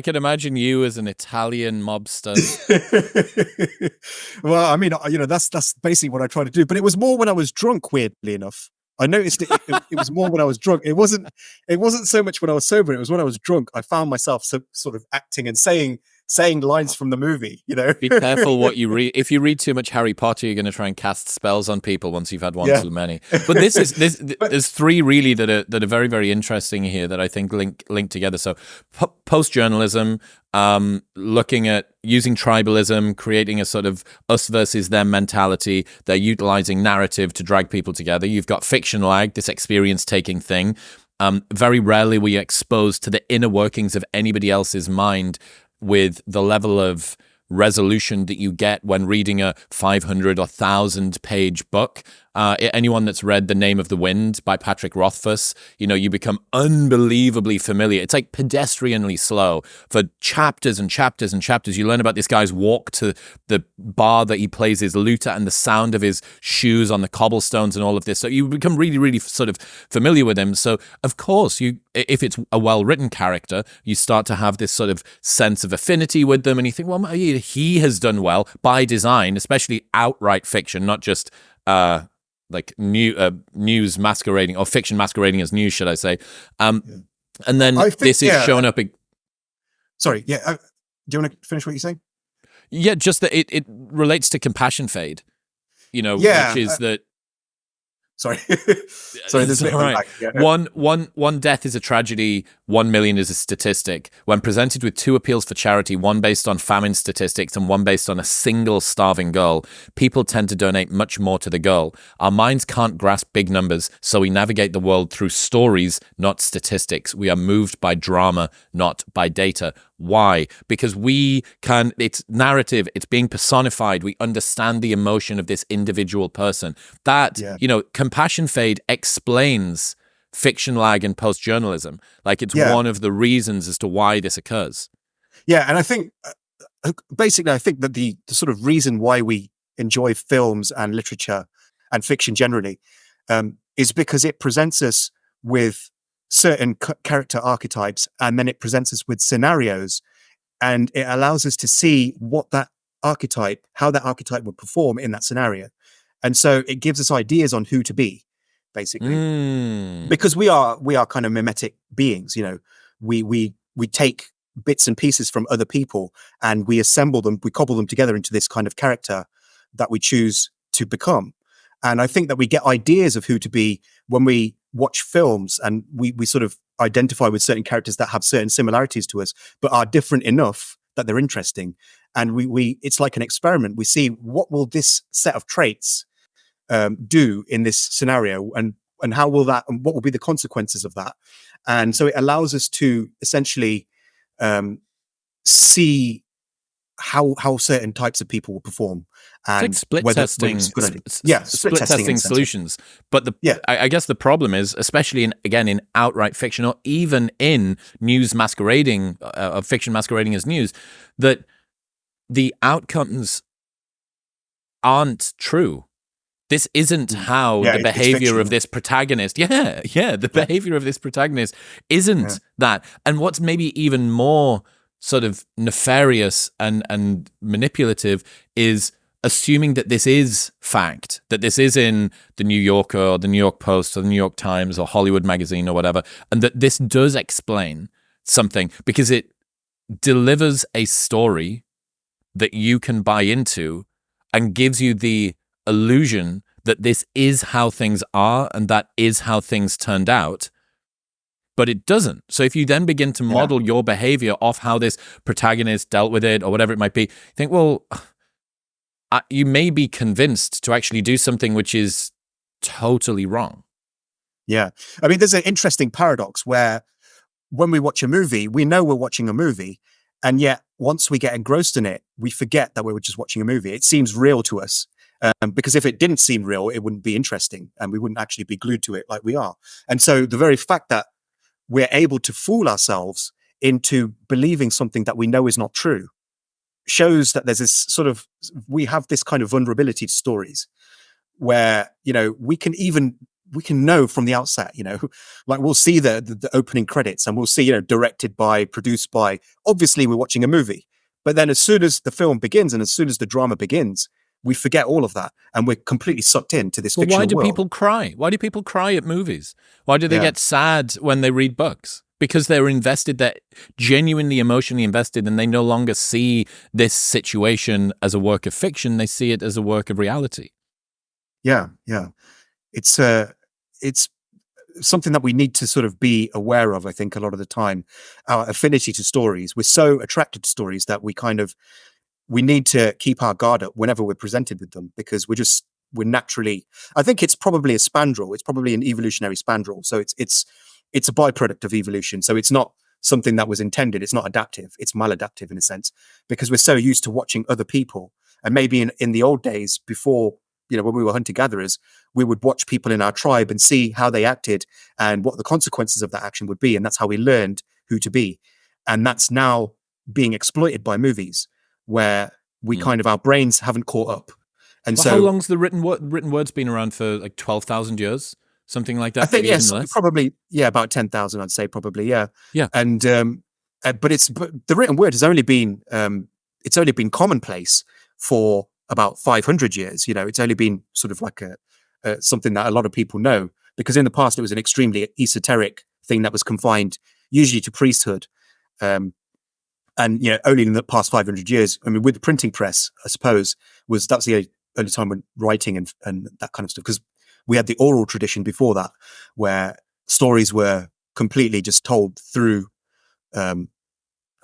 can imagine you as an Italian mobster. Well, that's basically what I try to do. But it was more when I was drunk, weirdly enough. I noticed it was more when I was drunk. It wasn't so much when I was sober. It was when I was drunk. I found myself sort of acting and saying lines from the movie, Be careful what you read. If you read too much Harry Potter, you're going to try and cast spells on people once you've had one too many. But there's three really that are very, very interesting here that I think link together. So postjournalism, looking at using tribalism, creating a sort of us versus them mentality. They're utilizing narrative to drag people together. You've got fiction lag, this experience taking thing. Very rarely were you exposed to the inner workings of anybody else's mind with the level of resolution that you get when reading a 500 or 1,000 page book. Anyone that's read The Name of the Wind by Patrick Rothfuss, you become unbelievably familiar. It's like pedestrianly slow for chapters and chapters and chapters. You learn about this guy's walk to the bar that he plays his lute at and the sound of his shoes on the cobblestones and all of this. So you become really, really sort of familiar with him. So of course, if it's a well-written character, you start to have this sort of sense of affinity with them, and you think, well, he has done well by design, especially outright fiction, not just like news masquerading, or fiction masquerading as news, should I say? And then this is shown up. Sorry, yeah. Do you want to finish what you're saying? Yeah, just that it relates to compassion fade, which is that. Sorry, this is right. One death is a tragedy. 1 million is a statistic. When presented with two appeals for charity, one based on famine statistics and one based on a single starving girl, people tend to donate much more to the girl. Our minds can't grasp big numbers, so we navigate the world through stories, not statistics. We are moved by drama, not by data. Why? Because it's narrative, it's being personified. We understand the emotion of this individual person. That, compassion fade explains fiction lag and post-journalism. Like, it's one of the reasons as to why this occurs. Yeah, and I think, basically, I think that the sort of reason why we enjoy films and literature and fiction generally is because it presents us with certain character archetypes, and then it presents us with scenarios, and it allows us to see how that archetype would perform in that scenario. And so it gives us ideas on who to be, basically, because we are kind of mimetic beings. We take bits and pieces from other people and we assemble them, we cobble them together into this kind of character that we choose to become. And I think that we get ideas of who to be when we watch films, and we sort of identify with certain characters that have certain similarities to us, but are different enough that they're interesting. And it's like an experiment. We see, what will this set of traits do in this scenario, and how will that, and what will be the consequences of that? And so it allows us to essentially see how certain types of people will perform, and it's like split testing, split testing solutions. But I guess the problem is, especially in outright fiction, or even in news masquerading, of fiction masquerading as news, that the outcomes aren't true. This isn't how the behavior of this protagonist. The behavior of this protagonist isn't that. And what's maybe even more sort of nefarious and manipulative is assuming that this is fact, that this is in the New Yorker or the New York Post or the New York Times or Hollywood Magazine or whatever, and that this does explain something because it delivers a story that you can buy into and gives you the illusion that this is how things are and that is how things turned out. But it doesn't. So if you then begin to model your behavior off how this protagonist dealt with it or whatever it might be, think, well, you may be convinced to actually do something which is totally wrong. Yeah. I mean, there's an interesting paradox where when we watch a movie, we know we're watching a movie, and yet once we get engrossed in it, we forget that we were just watching a movie. It seems real to us. Because if it didn't seem real, it wouldn't be interesting, and we wouldn't actually be glued to it like we are. And so the very fact that we're able to fool ourselves into believing something that we know is not true shows that there's this we have this kind of vulnerability to stories where, we can know from the outset, like we'll see the opening credits and we'll see, directed by, produced by, obviously we're watching a movie. But then as soon as the film begins and as soon as the drama begins, we forget all of that, and we're completely sucked into this fictional world. Why do people cry? Why do people cry at movies? Why do they get sad when they read books? Because they're invested, they're genuinely emotionally invested, and they no longer see this situation as a work of fiction. They see it as a work of reality. Yeah. It's something that we need to sort of be aware of, I think, a lot of the time. Our affinity to stories. We're so attracted to stories that we need to keep our guard up whenever we're presented with them, because we're naturally, I think it's probably a spandrel. It's probably an evolutionary spandrel. So it's a byproduct of evolution. So it's not something that was intended. It's not adaptive. It's maladaptive in a sense, because we're so used to watching other people. And maybe in the old days, before when we were hunter-gatherers, we would watch people in our tribe and see how they acted and what the consequences of that action would be. And that's how we learned who to be. And that's now being exploited by movies where we our brains haven't caught up. And well, so how long's the written word's been around for like 12,000 years? Something like that? I think, maybe yes, even less? probably, about 10,000, I'd say, probably, yeah. Yeah. And, but the written word has only been, it's only been commonplace for about 500 years. It's only been sort of like something that a lot of people know, because in the past it was an extremely esoteric thing that was confined usually to priesthood. And, only in the past 500 years, I mean, with the printing press, I suppose, that's the only time when writing and that kind of stuff, because we had the oral tradition before that, where stories were completely just told through around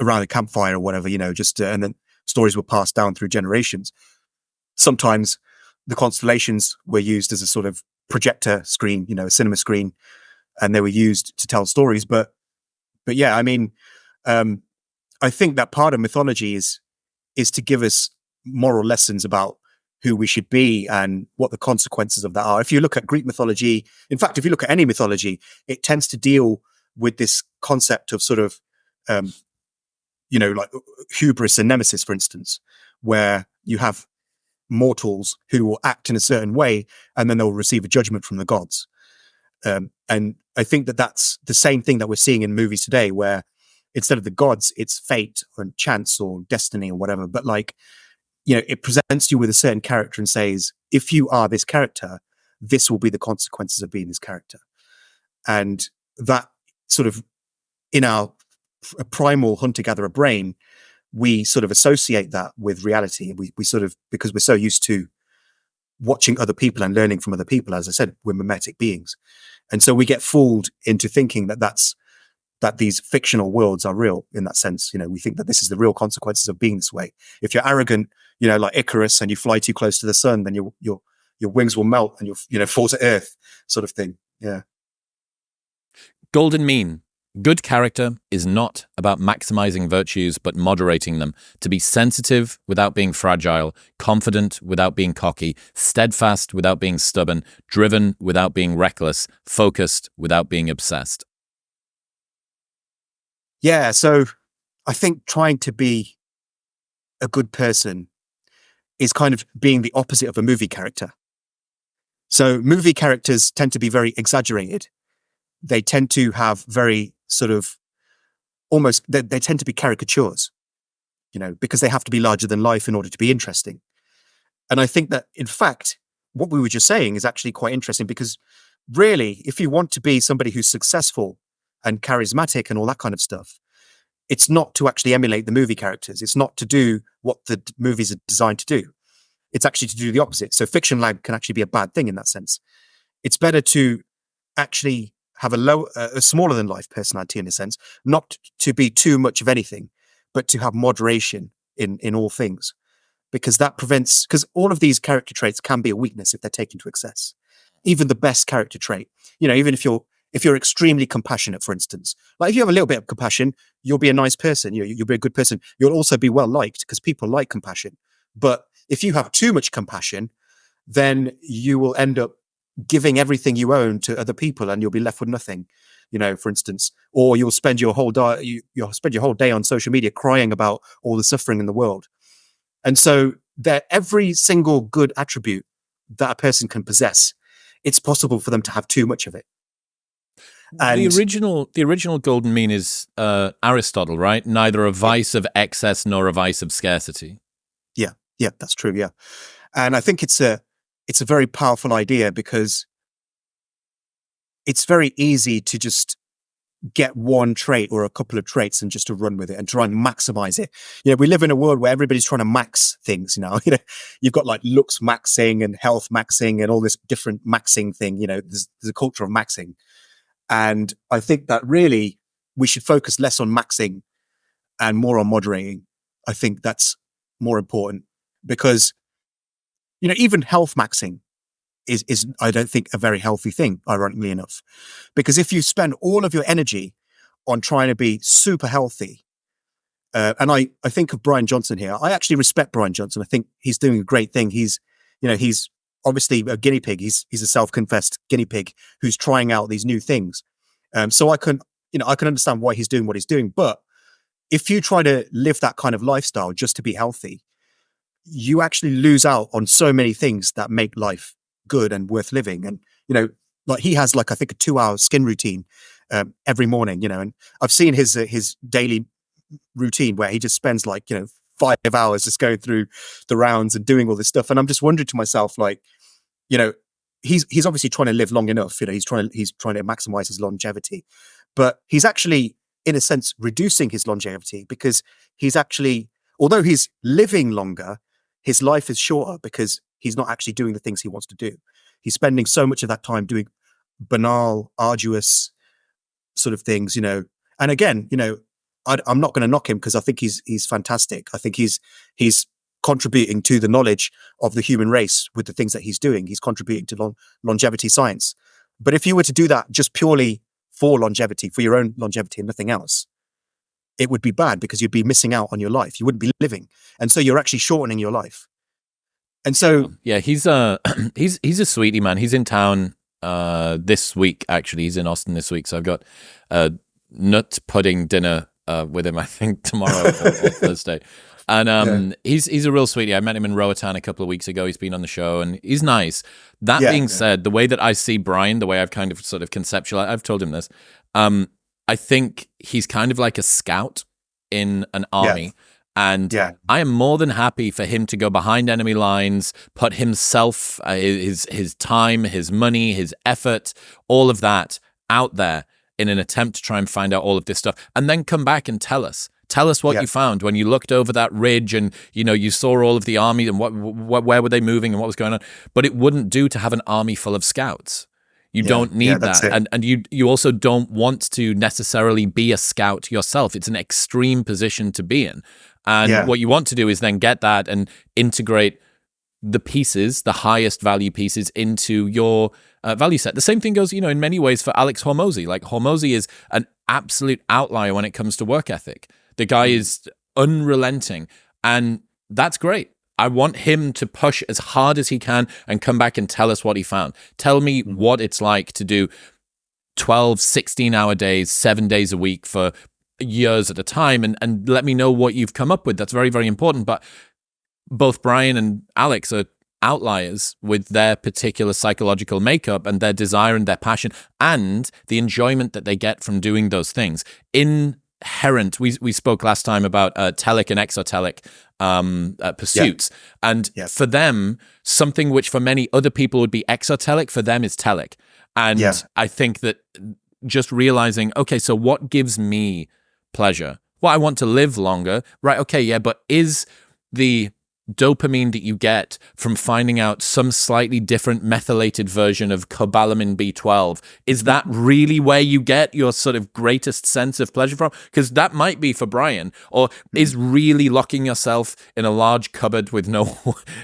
a campfire or whatever, and then stories were passed down through generations. Sometimes the constellations were used as a sort of projector screen, a cinema screen, and they were used to tell stories. But yeah, I mean, I think that part of mythology is to give us moral lessons about who we should be and what the consequences of that are. If you look at Greek mythology, in fact, if you look at any mythology, it tends to deal with this concept of sort of, like hubris and nemesis, for instance, where you have mortals who will act in a certain way and then they'll receive a judgment from the gods. And I think that that's the same thing that we're seeing in movies today, where instead of the gods, it's fate or chance or destiny or whatever. But it presents you with a certain character and says, if you are this character, this will be the consequences of being this character. And that sort of, in our primal hunter-gatherer brain, we sort of associate that with reality. We sort of, because we're so used to watching other people and learning from other people, as I said, we're mimetic beings. And so we get fooled into thinking that these fictional worlds are real in that sense. We think that this is the real consequences of being this way. If you're arrogant, like Icarus, and you fly too close to the sun, then your wings will melt and you'll fall to earth, sort of thing. Yeah. Golden mean. Good character is not about maximizing virtues, but moderating them. To be sensitive without being fragile, confident without being cocky, steadfast without being stubborn, driven without being reckless, focused without being obsessed. Yeah, so I think trying to be a good person is kind of being the opposite of a movie character. So movie characters tend to be very exaggerated. They tend to have very sort of almost, they tend to be caricatures, because they have to be larger than life in order to be interesting. And I think that, in fact, what we were just saying is actually quite interesting, because really, if you want to be somebody who's successful and charismatic and all that kind of stuff, it's not to actually emulate the movie characters. It's not to do what the movies are designed to do. It's actually to do the opposite. So fiction lag can actually be a bad thing in that sense. It's better to actually have a smaller than life personality, in a sense, not to be too much of anything, but to have moderation in all things, because that prevents, because all of these character traits can be a weakness if they're taken to excess. Even the best character trait, even if you're extremely compassionate, for instance, like if you have a little bit of compassion, you'll be a nice person. You'll be a good person. You'll also be well liked because people like compassion. But if you have too much compassion, then you will end up giving everything you own to other people, and you'll be left with nothing. For instance, or you'll spend your whole day on social media crying about all the suffering in the world. And so, every single good attribute that a person can possess, it's possible for them to have too much of it. And the original golden mean is Aristotle, right? Neither a vice of excess nor a vice of scarcity. Yeah, that's true. Yeah, and I think it's a very powerful idea, because it's very easy to just get one trait or a couple of traits and just to run with it and try and maximize it. We live in a world where everybody's trying to max things. You've got like looks maxing and health maxing and all this different maxing thing. There's a culture of maxing. And I think that really we should focus less on maxing and more on moderating. I think that's more important, because, even health maxing is I don't think a very healthy thing, ironically enough, because if you spend all of your energy on trying to be super healthy, and I think of Brian Johnson here. I actually respect Brian Johnson. I think he's doing a great thing. He's obviously a guinea pig. He's a self-confessed guinea pig who's trying out these new things. So I can understand why he's doing what he's doing. But if you try to live that kind of lifestyle just to be healthy, you actually lose out on so many things that make life good and worth living. And, like he has like, I think a 2-hour skin routine every morning, and I've seen his daily routine where he just spends like, 5 hours just going through the rounds and doing all this stuff. And I'm just wondering to myself, like, he's obviously trying to live long enough, he's trying to maximize his longevity, but he's actually, in a sense, reducing his longevity because he's actually, although he's living longer, his life is shorter because he's not actually doing the things he wants to do. He's spending so much of that time doing banal, arduous sort of things, And again, I'm not going to knock him because I think he's fantastic. I think he's contributing to the knowledge of the human race with the things that he's doing. He's contributing to longevity science. But if you were to do that just purely for longevity, for your own longevity and nothing else, it would be bad because you'd be missing out on your life. You wouldn't be living. And so you're actually shortening your life. And so... Yeah, he's a sweetie, man. He's in town this week, actually. He's in Austin this week. So I've got a nut pudding dinner with him, I think, tomorrow or Thursday. And he's a real sweetie. I met him in Roatan a couple of weeks ago. He's been on the show and he's nice. That being said, the way that I see Brian, the way I've kind of sort of conceptualized, I've told him this, I think he's kind of like a scout in an army. And I am more than happy for him to go behind enemy lines, put himself, his time, his money, his effort, all of that out there in an attempt to try and find out all of this stuff, and then come back and tell us. Tell us what you found when you looked over that ridge and, you saw all of the army and where were they moving and what was going on. But it wouldn't do to have an army full of scouts. You don't need that. And you also don't want to necessarily be a scout yourself. It's an extreme position to be in. And what you want to do is then get that and integrate the pieces, the highest value pieces, into your value set. The same thing goes, in many ways for Alex Hormozy. Like Hormozy is an absolute outlier when it comes to work ethic. The guy is unrelenting, and that's great. I want him to push as hard as he can and come back and tell us what he found. Tell me what it's like to do 12, 16-hour days, 7 days a week for years at a time, and let me know what you've come up with. That's very, very important. But both Brian and Alex are outliers with their particular psychological makeup and their desire and their passion and the enjoyment that they get from doing those things. Inherent, we spoke last time about telic and exotelic pursuits. And for them, something which for many other people would be exotelic, for them is telic. And I think that just realizing, okay, so what gives me pleasure? Well, I want to live longer, right? Okay, but is the dopamine that you get from finding out some slightly different methylated version of cobalamin B12, is that really where you get your sort of greatest sense of pleasure from? Because that might be for Brian. Or is really locking yourself in a large cupboard with no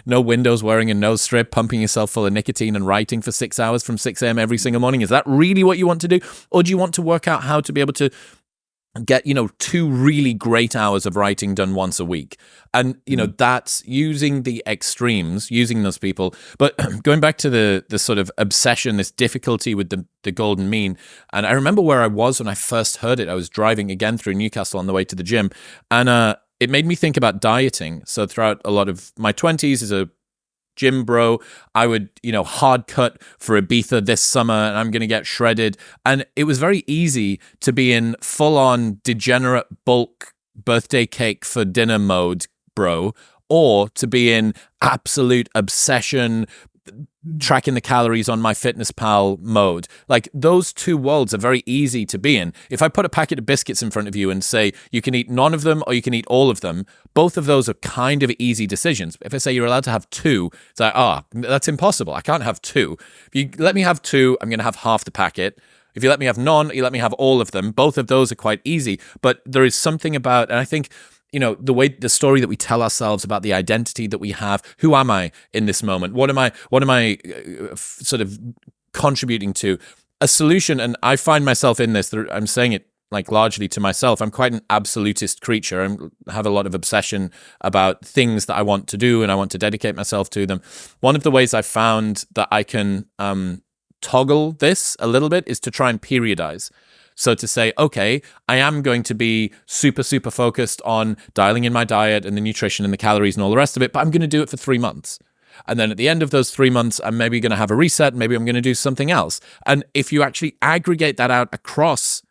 windows, wearing a nose strip, pumping yourself full of nicotine and writing for 6 hours from 6 a.m. every single morning, is that really what you want to do? Or do you want to work out how to be able to get 2 really great hours of writing done once a week? And that's using the extremes, using those people. But going back to the sort of obsession, this difficulty with the golden mean, and I remember where I was when I first heard it. I was driving again through Newcastle on the way to the gym, and it made me think about dieting. So throughout a lot of my 20s as a gym bro, I would, hard cut for Ibiza this summer and I'm going to get shredded. And it was very easy to be in full on degenerate bulk birthday cake for dinner mode, bro, or to be in absolute obsession, tracking the calories on MyFitnessPal mode. Like, those two worlds are very easy to be in. If I put a packet of biscuits in front of you and say you can eat none of them or you can eat all of them, both of those are kind of easy decisions. If I say you're allowed to have 2, it's like, that's impossible. I can't have 2. If you let me have 2, I'm going to have half the packet. If you let me have none, you let me have all of them. Both of those are quite easy. But there is something about, and I think, the story that we tell ourselves about the identity that we have. Who am I in this moment? What am I sort of contributing to? A solution, and I find myself in this, I'm saying it like largely to myself. I'm quite an absolutist creature. I have a lot of obsession about things that I want to do, and I want to dedicate myself to them. One of the ways I found that I can toggle this a little bit is to try and periodize. So to say, okay, I am going to be super, super focused on dialing in my diet and the nutrition and the calories and all the rest of it, but I'm going to do it for 3 months. And then at the end of those 3 months, I'm maybe going to have a reset. Maybe I'm going to do something else. And if you actually aggregate that out across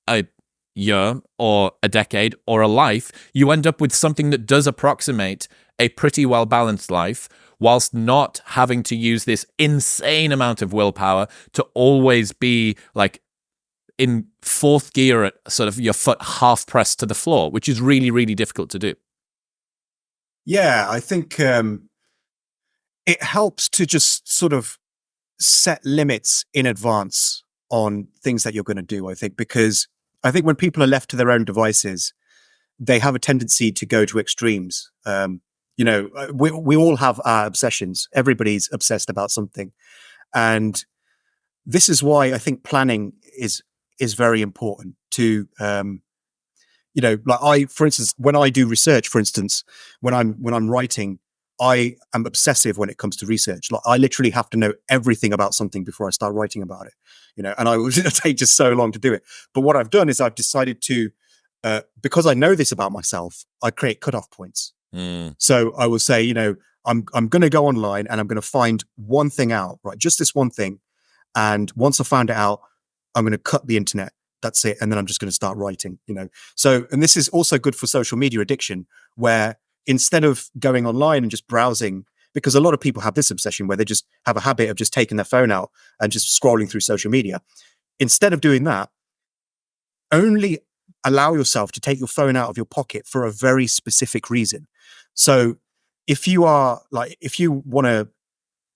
a year or a decade or a life, you end up with something that does approximate a pretty well-balanced life, whilst not having to use this insane amount of willpower to always be like in fourth gear at sort of your foot half pressed to the floor, which is really, really difficult to do. Yeah, I think it helps to just sort of set limits in advance on things that you're going to do, I think, because I think when people are left to their own devices, they have a tendency to go to extremes. We all have our obsessions. Everybody's obsessed about something. And this is why I think planning is very important to, for instance, when I do research, for instance, when I'm writing, I am obsessive when it comes to research. Like I literally have to know everything about something before I start writing about it, and I would take just so long to do it. But what I've done is I've decided to, because I know this about myself, I create cutoff points. So I will say, I'm going to go online and I'm going to find one thing out, right? Just this one thing. And once I found it out, I'm going to cut the internet. That's it. And then I'm just going to start writing, So, and this is also good for social media addiction, where instead of going online and just browsing, because a lot of people have this obsession where they just have a habit of just taking their phone out and just scrolling through social media. Instead of doing that, only allow yourself to take your phone out of your pocket for a very specific reason. So if you want to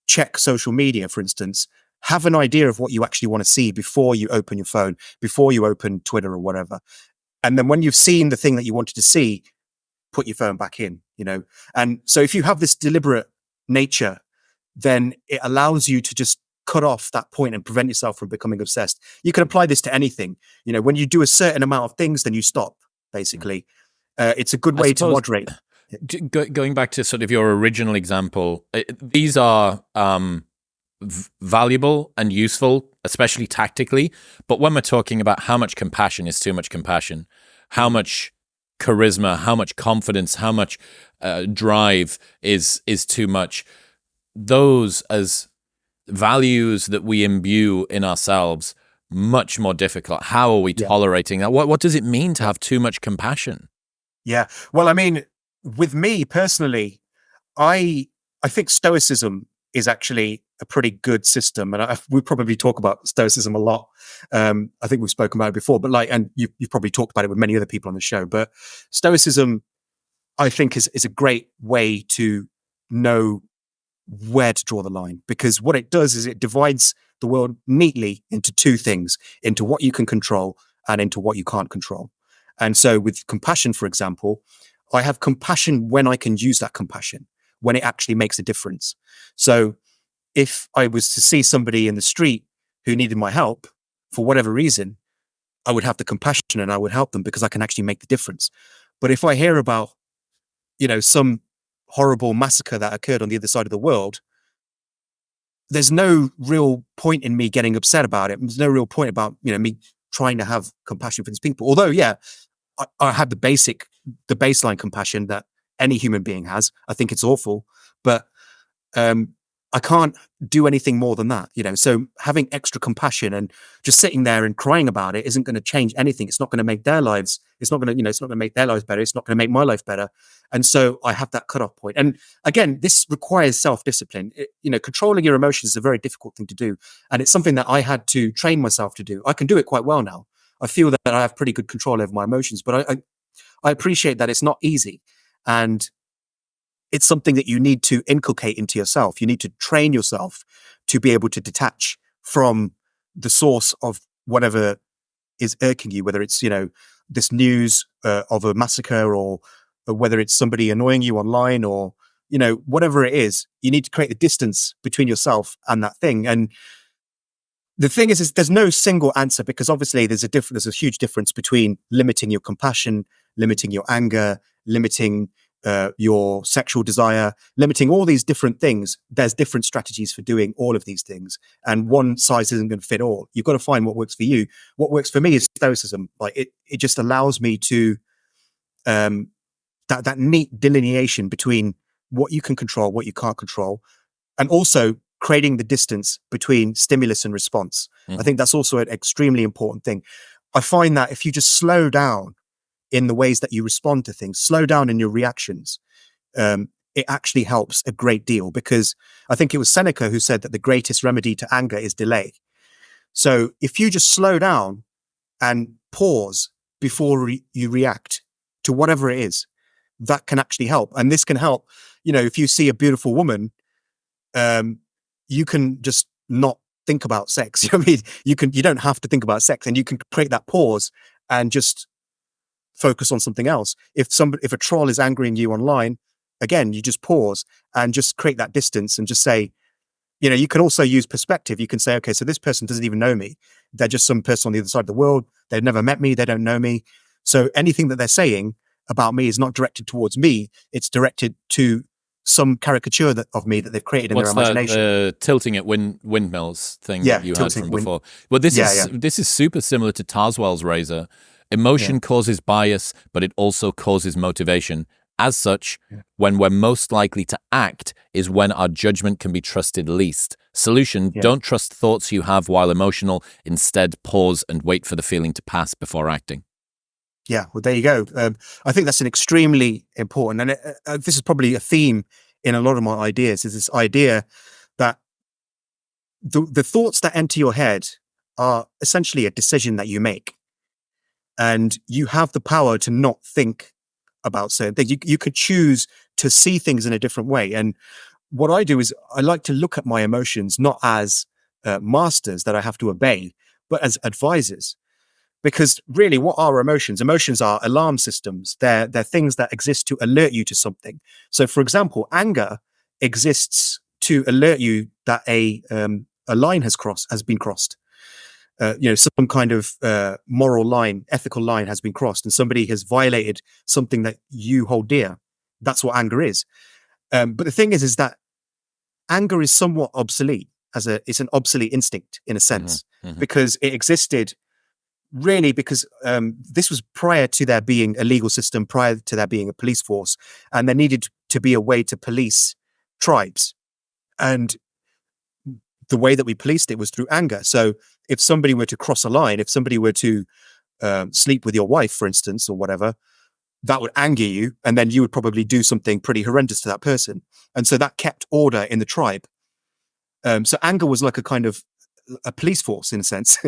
check social media, for instance, have an idea of what you actually want to see before you open your phone, before you open Twitter or whatever. And then when you've seen the thing that you wanted to see, put your phone back in, And so if you have this deliberate nature, then it allows you to just cut off that point and prevent yourself from becoming obsessed. You can apply this to anything. When you do a certain amount of things, then you stop, basically. It's a good way to moderate. Going back to sort of your original example, these are valuable and useful, especially tactically. But when we're talking about how much compassion is too much compassion, how much charisma, how much confidence, how much drive is too much, those as values that we imbue in ourselves, much more difficult. How are we tolerating that? What does it mean to have too much compassion? Yeah. Well, I mean, with me personally, I think Stoicism is actually a pretty good system, and we probably talk about Stoicism a lot. I think we've spoken about it before, but and you've probably talked about it with many other people on the show. But Stoicism, I think, is a great way to know where to draw the line, because what it does is it divides the world neatly into two things: into what you can control and into what you can't control. And so, with compassion, for example, I have compassion when I can use that compassion, when it actually makes a difference. So if I was to see somebody in the street who needed my help for whatever reason, I would have the compassion and I would help them because I can actually make the difference. But if I hear about, some horrible massacre that occurred on the other side of the world, there's no real point in me getting upset about it. There's no real point about, me trying to have compassion for these people. Although, I have the baseline compassion that any human being has. I think it's awful, but I can't do anything more than that, So having extra compassion and just sitting there and crying about it isn't going to change anything. It's not going to make their lives. It's not going to, it's not going to make their lives better. It's not going to make my life better. And so I have that cutoff point. And again, this requires self-discipline. Controlling your emotions is a very difficult thing to do, and it's something that I had to train myself to do. I can do it quite well now. I feel that I have pretty good control over my emotions, but I appreciate that it's not easy, and it's something that you need to inculcate into yourself. You need to train yourself to be able to detach from the source of whatever is irking you, whether it's, this news of a massacre or whether it's somebody annoying you online or, whatever it is. You need to create the distance between yourself and that thing. And the thing is there's no single answer, because obviously there's a huge difference between limiting your compassion, limiting your anger, limiting your sexual desire, limiting all these different things. There's different strategies for doing all of these things, and one size isn't going to fit all. You've got to find what works for you. What works for me is stoicism. Like it just allows me to that neat delineation between what you can control, what you can't control, and also creating the distance between stimulus and response. I think that's also an extremely important thing. I find that if you just slow down in the ways that you respond to things, slow down in your reactions, it actually helps a great deal, because I think it was Seneca who said that the greatest remedy to anger is delay. So if you just slow down and pause before you react to whatever it is, that can actually help. And this can help, if you see a beautiful woman, you can just not think about sex. I mean, you don't have to think about sex, and you can create that pause and just focus on something else. If a troll is angering you online, again, you just pause and just create that distance and just say, you can also use perspective. You can say, okay, so this person doesn't even know me. They're just some person on the other side of the world. They've never met me. They don't know me. So anything that they're saying about me is not directed towards me. It's directed to some caricature of me that they've created in their imagination. The tilting at windmills thing that you heard from before. Well, this is super similar to Tarswell's razor. Emotion causes bias, but it also causes motivation. As such, when we're most likely to act is when our judgment can be trusted least. Solution, don't trust thoughts you have while emotional. Instead, pause and wait for the feeling to pass before acting. Yeah, well, there you go. I think that's an extremely important, and this is probably a theme in a lot of my ideas, is this idea that the thoughts that enter your head are essentially a decision that you make. And you have the power to not think about certain things. You could choose to see things in a different way. And what I do is I like to look at my emotions not as masters that I have to obey, but as advisors. Because really, what are emotions? Emotions are alarm systems. They're things that exist to alert you to something. So, for example, anger exists to alert you that a line has been crossed. Some kind of moral line, ethical line has been crossed, and somebody has violated something that you hold dear. That's what anger is. But the thing is that anger is somewhat obsolete. It's an obsolete instinct in a sense, because it existed really because this was prior to there being a legal system, prior to there being a police force, and there needed to be a way to police tribes. And the way that we policed it was through anger. So if somebody were to cross a line, if somebody were to sleep with your wife, for instance, or whatever, that would anger you. And then you would probably do something pretty horrendous to that person. And so that kept order in the tribe. So anger was like a kind of a police force in a sense.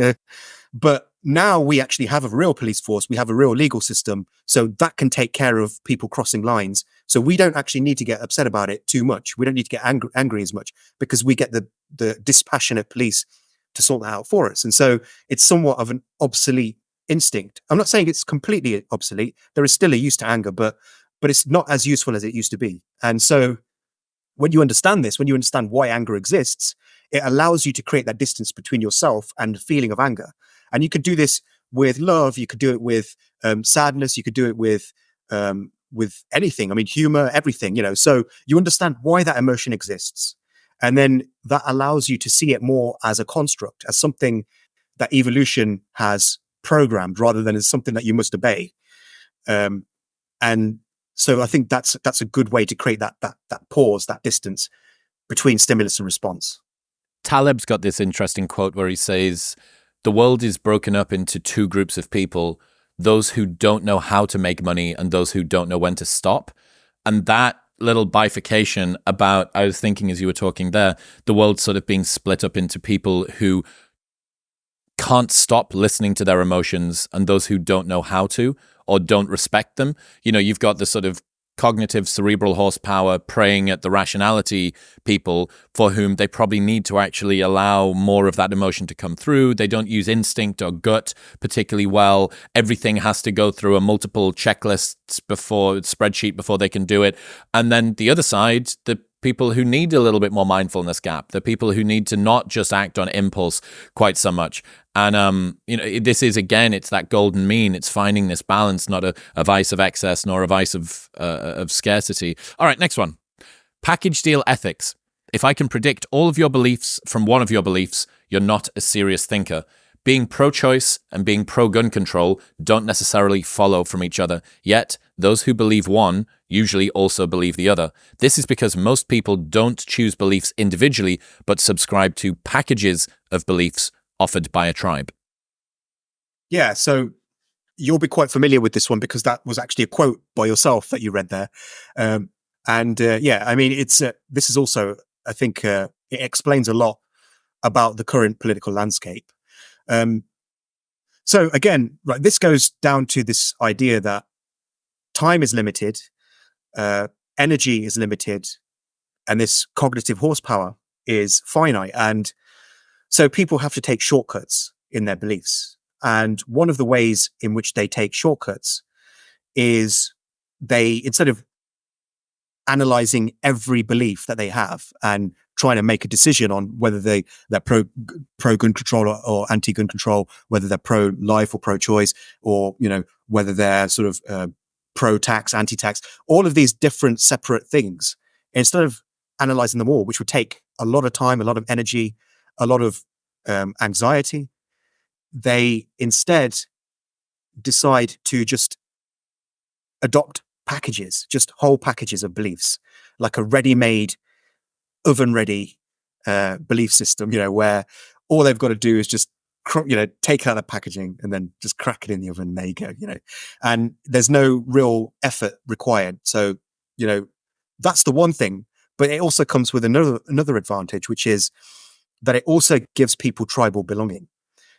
But now we actually have a real police force. We have a real legal system. So that can take care of people crossing lines. So we don't actually need to get upset about it too much. We don't need to get angry as much, because we get the dispassionate police to sort that out for us. And so it's somewhat of an obsolete instinct. I'm not saying it's completely obsolete. There is still a use to anger, but it's not as useful as it used to be. And so when you understand this, when you understand why anger exists, it allows you to create that distance between yourself and the feeling of anger. And you could do this with love. You could do it with sadness. You could do it with anything. I mean, humor, everything, So you understand why that emotion exists. And then that allows you to see it more as a construct, as something that evolution has programmed, rather than as something that you must obey. And so I think that's a good way to create that pause, that distance between stimulus and response. Taleb's got this interesting quote where he says, the world is broken up into two groups of people, those who don't know how to make money and those who don't know when to stop. And that little bifurcation about, I was thinking as you were talking there, the world sort of being split up into people who can't stop listening to their emotions and those who don't know how to or don't respect them. You've got the sort of cognitive cerebral horsepower preying at the rationality people for whom they probably need to actually allow more of that emotion to come through. They don't use instinct or gut particularly well. Everything has to go through a multiple checklists spreadsheet before they can do it. And then the other side, the people who need a little bit more mindfulness gap. They're people who need to not just act on impulse quite so much. And, this is, again, it's that golden mean. It's finding this balance, not a vice of excess, nor a vice of scarcity. All right, next one. Package deal ethics. If I can predict all of your beliefs from one of your beliefs, you're not a serious thinker. Being pro-choice and being pro-gun control don't necessarily follow from each other, yet those who believe one usually also believe the other. This is because most people don't choose beliefs individually, but subscribe to packages of beliefs offered by a tribe. Yeah, so you'll be quite familiar with this one because that was actually a quote by yourself that you read there. This is also, I think, it explains a lot about the current political landscape. So again, right, this goes down to this idea that time is limited, energy is limited, and this cognitive horsepower is finite. And so people have to take shortcuts in their beliefs. And one of the ways in which they take shortcuts is they, instead of analyzing every belief that they have and trying to make a decision on whether they're pro-gun control or anti-gun control, whether they're pro-life or pro-choice, or, whether they're sort of pro-tax, anti-tax, all of these different separate things, instead of analyzing them all, which would take a lot of time, a lot of energy, a lot of anxiety, they instead decide to just adopt packages, just whole packages of beliefs, like a ready-made, oven-ready belief system, where all they've got to do is just, take out the packaging and then just crack it in the oven. And there you go, and there's no real effort required. So, that's the one thing, but it also comes with another advantage, which is that it also gives people tribal belonging.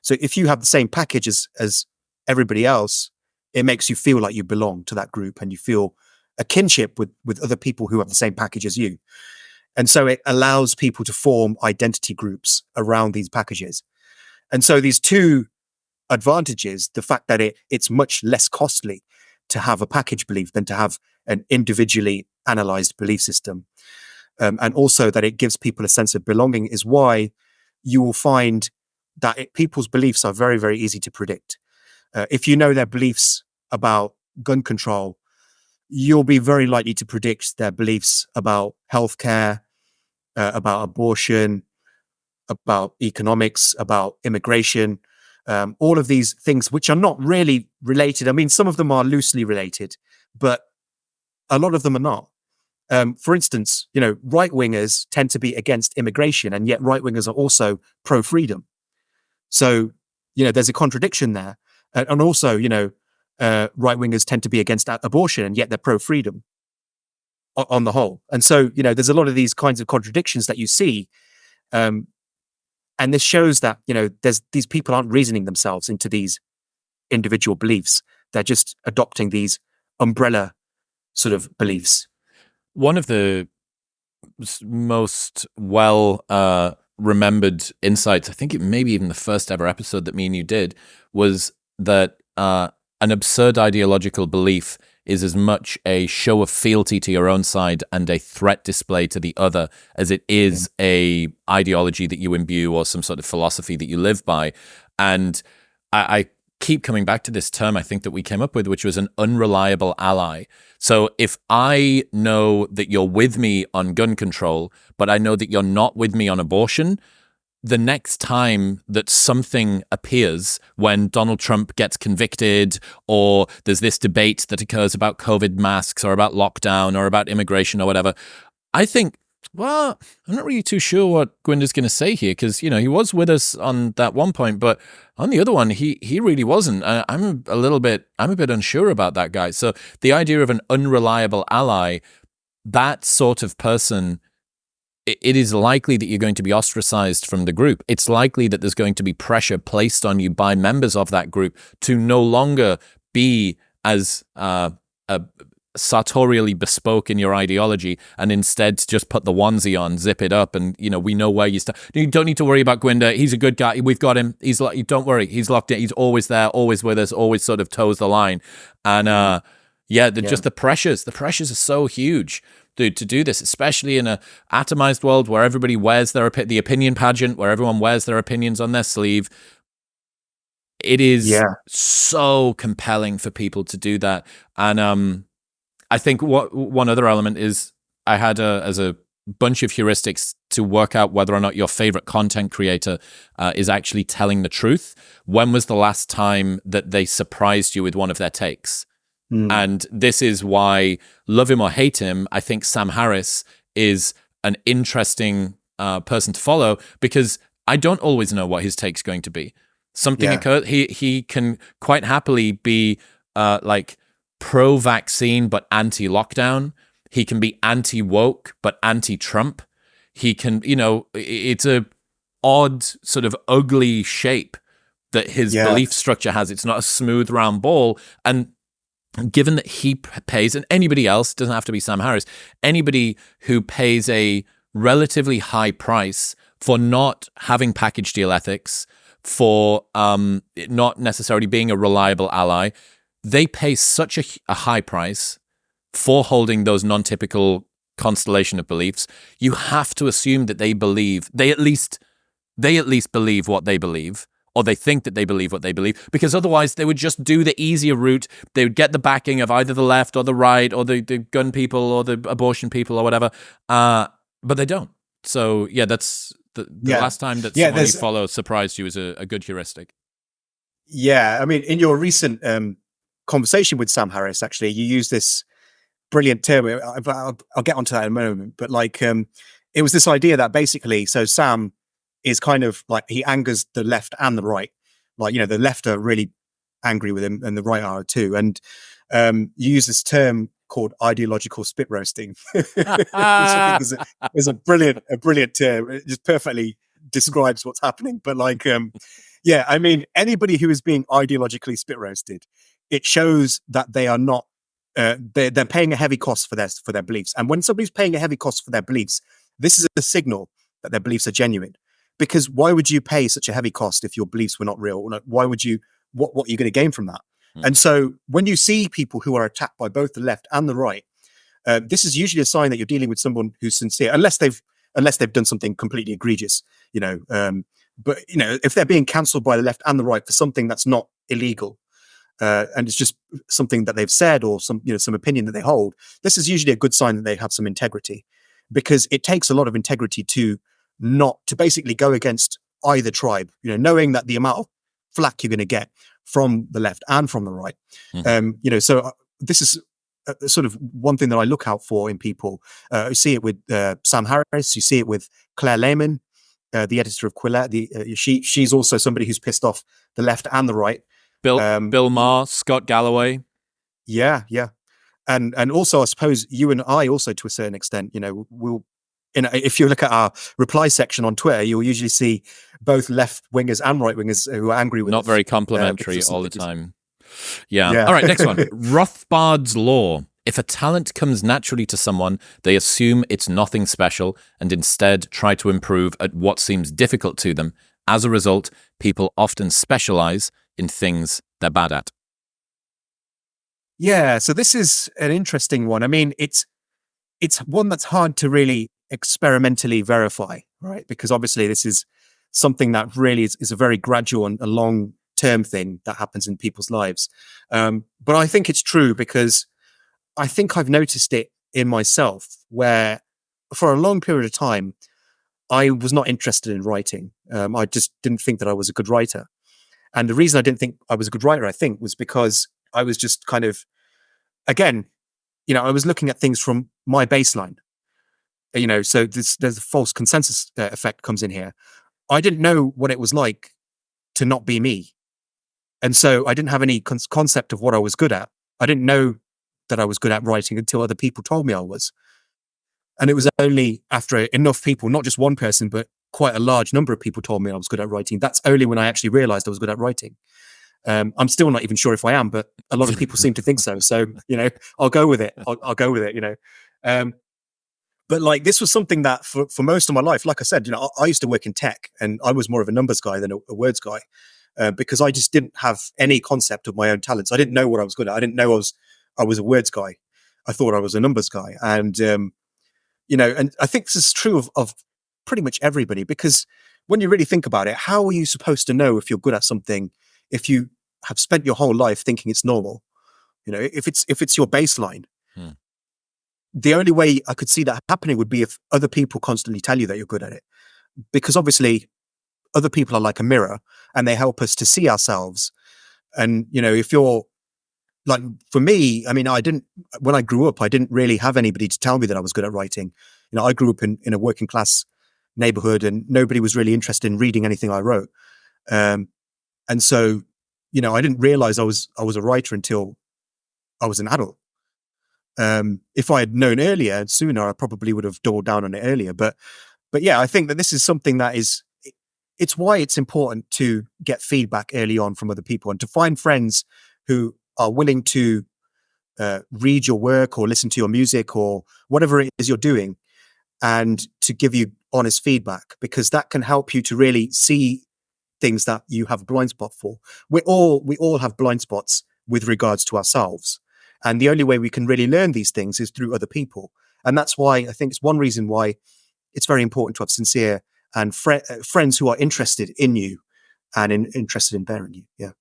So if you have the same package as everybody else, it makes you feel like you belong to that group and you feel a kinship with other people who have the same package as you. And so it allows people to form identity groups around these packages. And so these two advantages, the fact that it's much less costly to have a package belief than to have an individually analyzed belief system, and also that it gives people a sense of belonging, is why you will find that people's beliefs are very, very easy to predict. If you know their beliefs about gun control, you'll be very likely to predict their beliefs about healthcare, about abortion, about economics, about immigration, all of these things which are not really related. I mean, some of them are loosely related, but a lot of them are not. For instance, right-wingers tend to be against immigration, and yet right-wingers are also pro-freedom. So, there's a contradiction there. And also, right-wingers tend to be against abortion, and yet they're pro-freedom on the whole. And so, there's a lot of these kinds of contradictions that you see. And this shows that, these people aren't reasoning themselves into these individual beliefs. They're just adopting these umbrella sort of beliefs. One of the most remembered insights, I think it maybe even the first ever episode that me and you did, was that an absurd ideological belief is as much a show of fealty to your own side and a threat display to the other as it is a ideology that you imbue or some sort of philosophy that you live by. And I keep coming back to this term I think that we came up with, which was an unreliable ally. So if I know that you're with me on gun control, but I know that you're not with me on abortion, the next time that something appears when Donald Trump gets convicted, or there's this debate that occurs about COVID masks or about lockdown or about immigration or whatever, I think, well, I'm not really too sure what Gwynder's going to say here, because, he was with us on that one point, but on the other one, he really wasn't. I'm a bit unsure about that guy. So the idea of an unreliable ally, that sort of person, it is likely that you're going to be ostracized from the group. It's likely that there's going to be pressure placed on you by members of that group to no longer be as sartorially bespoke in your ideology, and instead just put the onesie on, zip it up, and we know where you stand. You don't need to worry about Gwynder. He's a good guy. We've got him. Don't worry. He's locked in. He's always there, always with us, always sort of toes the line. And just the pressures. The pressures are so huge dude, to do this, especially in a atomized world where everybody wears the opinion pageant, where everyone wears their opinions on their sleeve. It is so compelling for people to do that. And I think one other element is I had as a bunch of heuristics to work out whether or not your favorite content creator is actually telling the truth. When was the last time that they surprised you with one of their takes? And this is why, love him or hate him, I think Sam Harris is an interesting person to follow, because I don't always know what his take's going to be. Something occurs. He can quite happily be like pro-vaccine but anti-lockdown. He can be anti-woke but anti-Trump. He can, it's a odd sort of ugly shape that his belief structure has. It's not a smooth round ball. And given that he pays, and anybody else, doesn't have to be Sam Harris, anybody who pays a relatively high price for not having package deal ethics, for not necessarily being a reliable ally, they pay such a high price for holding those non-typical constellation of beliefs. You have to assume that they at least believe what they believe, or they think that they believe what they believe, because otherwise they would just do the easier route. They would get the backing of either the left or the right or the gun people or the abortion people or whatever, but they don't. So that's the last time that someone you follow surprised you is a good heuristic. Yeah, I mean, in your recent conversation with Sam Harris, actually, you used this brilliant term. I'll get onto that in a moment. But it was this idea that basically, so Sam is kind of like, he angers the left and the right. Like, the left are really angry with him and the right are too. And you use this term called ideological spit roasting, which I think is a brilliant term. It just perfectly describes what's happening. But I mean, anybody who is being ideologically spit roasted, it shows that they are not, they're paying a heavy cost for their beliefs. And when somebody's paying a heavy cost for their beliefs, this is a signal that their beliefs are genuine. Because why would you pay such a heavy cost if your beliefs were not real? Why would you? What are you going to gain from that? And so when you see people who are attacked by both the left and the right, this is usually a sign that you're dealing with someone who's sincere, unless they've done something completely egregious, But if they're being cancelled by the left and the right for something that's not illegal, and it's just something that they've said or some opinion that they hold, this is usually a good sign that they have some integrity, because it takes a lot of integrity to basically go against either tribe, knowing that the amount of flack you're going to get from the left and from the right. So this is sort of one thing that I look out for in people. You see it with Sam Harris. You see it with Claire Lehman, the editor of Quillette. She's also somebody who's pissed off the left and the right. Bill Maher, Scott Galloway. Yeah. And also, I suppose you and I also, to a certain extent, we'll, if you look at our reply section on Twitter, you'll usually see both left wingers and right wingers who are angry with not us, very complimentary all the time. Yeah. All right, next one. Rothbard's law. If a talent comes naturally to someone, they assume it's nothing special and instead try to improve at what seems difficult to them. As a result, people often specialize in things they're bad at. Yeah, so this is an interesting one. I mean, it's one that's hard to really experimentally verify, right? Because obviously this is something that really is a very gradual and a long-term thing that happens in people's lives. But I think it's true, because I think I've noticed it in myself, where for a long period of time, I was not interested in writing. I just didn't think that I was a good writer. And the reason I didn't think I was a good writer, I think, was because I was just kind of, again, I was looking at things from my baseline. So there's a false consensus effect comes in here. I didn't know what it was like to not be me. And so I didn't have any concept of what I was good at. I didn't know that I was good at writing until other people told me I was. And it was only after enough people, not just one person, but quite a large number of people told me I was good at writing. That's only when I actually realized I was good at writing. I'm still not even sure if I am, but a lot of people seem to think so. So, I'll go with it. I'll go with it, But this was something that for most of my life, like I said, I used to work in tech, and I was more of a numbers guy than a words guy, because I just didn't have any concept of my own talents. I didn't know what I was good at. I didn't know I was a words guy. I thought I was a numbers guy. And and I think this is true of pretty much everybody, because when you really think about it, how are you supposed to know if you're good at something if you have spent your whole life thinking it's normal? If it's your baseline. The only way I could see that happening would be if other people constantly tell you that you're good at it, because obviously other people are like a mirror and they help us to see ourselves. And if you're like, for me, I mean, when I grew up, I didn't really have anybody to tell me that I was good at writing. I grew up in a working class neighborhood and nobody was really interested in reading anything I wrote. And so, I didn't realize I was a writer until I was an adult. If I had known earlier, sooner, I probably would have doubled down on it earlier. But yeah, I think that this is something that it's why it's important to get feedback early on from other people and to find friends who are willing to read your work or listen to your music or whatever it is you're doing, and to give you honest feedback, because that can help you to really see things that you have a blind spot for. We all have blind spots with regards to ourselves. And the only way we can really learn these things is through other people. And that's why I think it's one reason why it's very important to have sincere and friends who are interested in you and interested in bearing you. Yeah.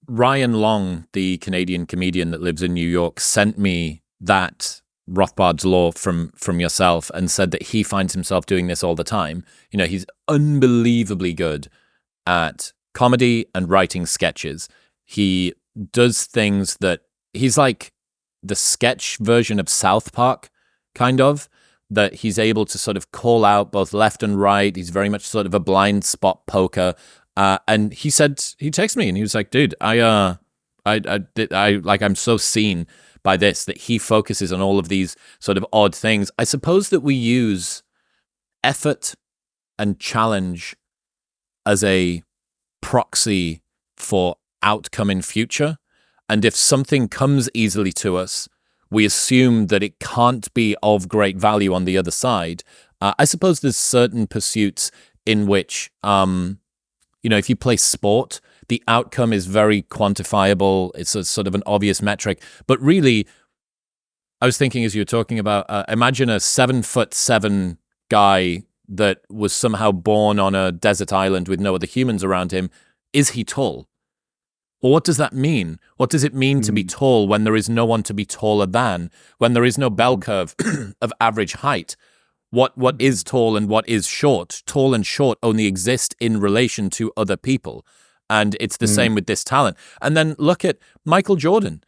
Ryan Long, the Canadian comedian that lives in New York, sent me that Rothbard's law from yourself and said that he finds himself doing this all the time. He's unbelievably good at comedy and writing sketches. He does things that he's like the sketch version of South Park, kind of, that he's able to sort of call out both left and right. He's very much sort of a blind spot poker. And he said, he texted me and he was like, dude, I'm so seen by this, that he focuses on all of these sort of odd things. I suppose that we use effort and challenge as a proxy for outcome in future. And if something comes easily to us, we assume that it can't be of great value on the other side. I suppose there's certain pursuits in which, if you play sport, the outcome is very quantifiable. It's a sort of an obvious metric. But really, I was thinking as you were talking about, imagine a 7'7" guy that was somehow born on a desert island with no other humans around him. Is he tall? Well, what does that mean? What does it mean to be tall when there is no one to be taller than, when there is no bell curve of average height? What is tall and what is short? Tall and short only exist in relation to other people. And it's the same with this talent. And then look at Michael Jordan,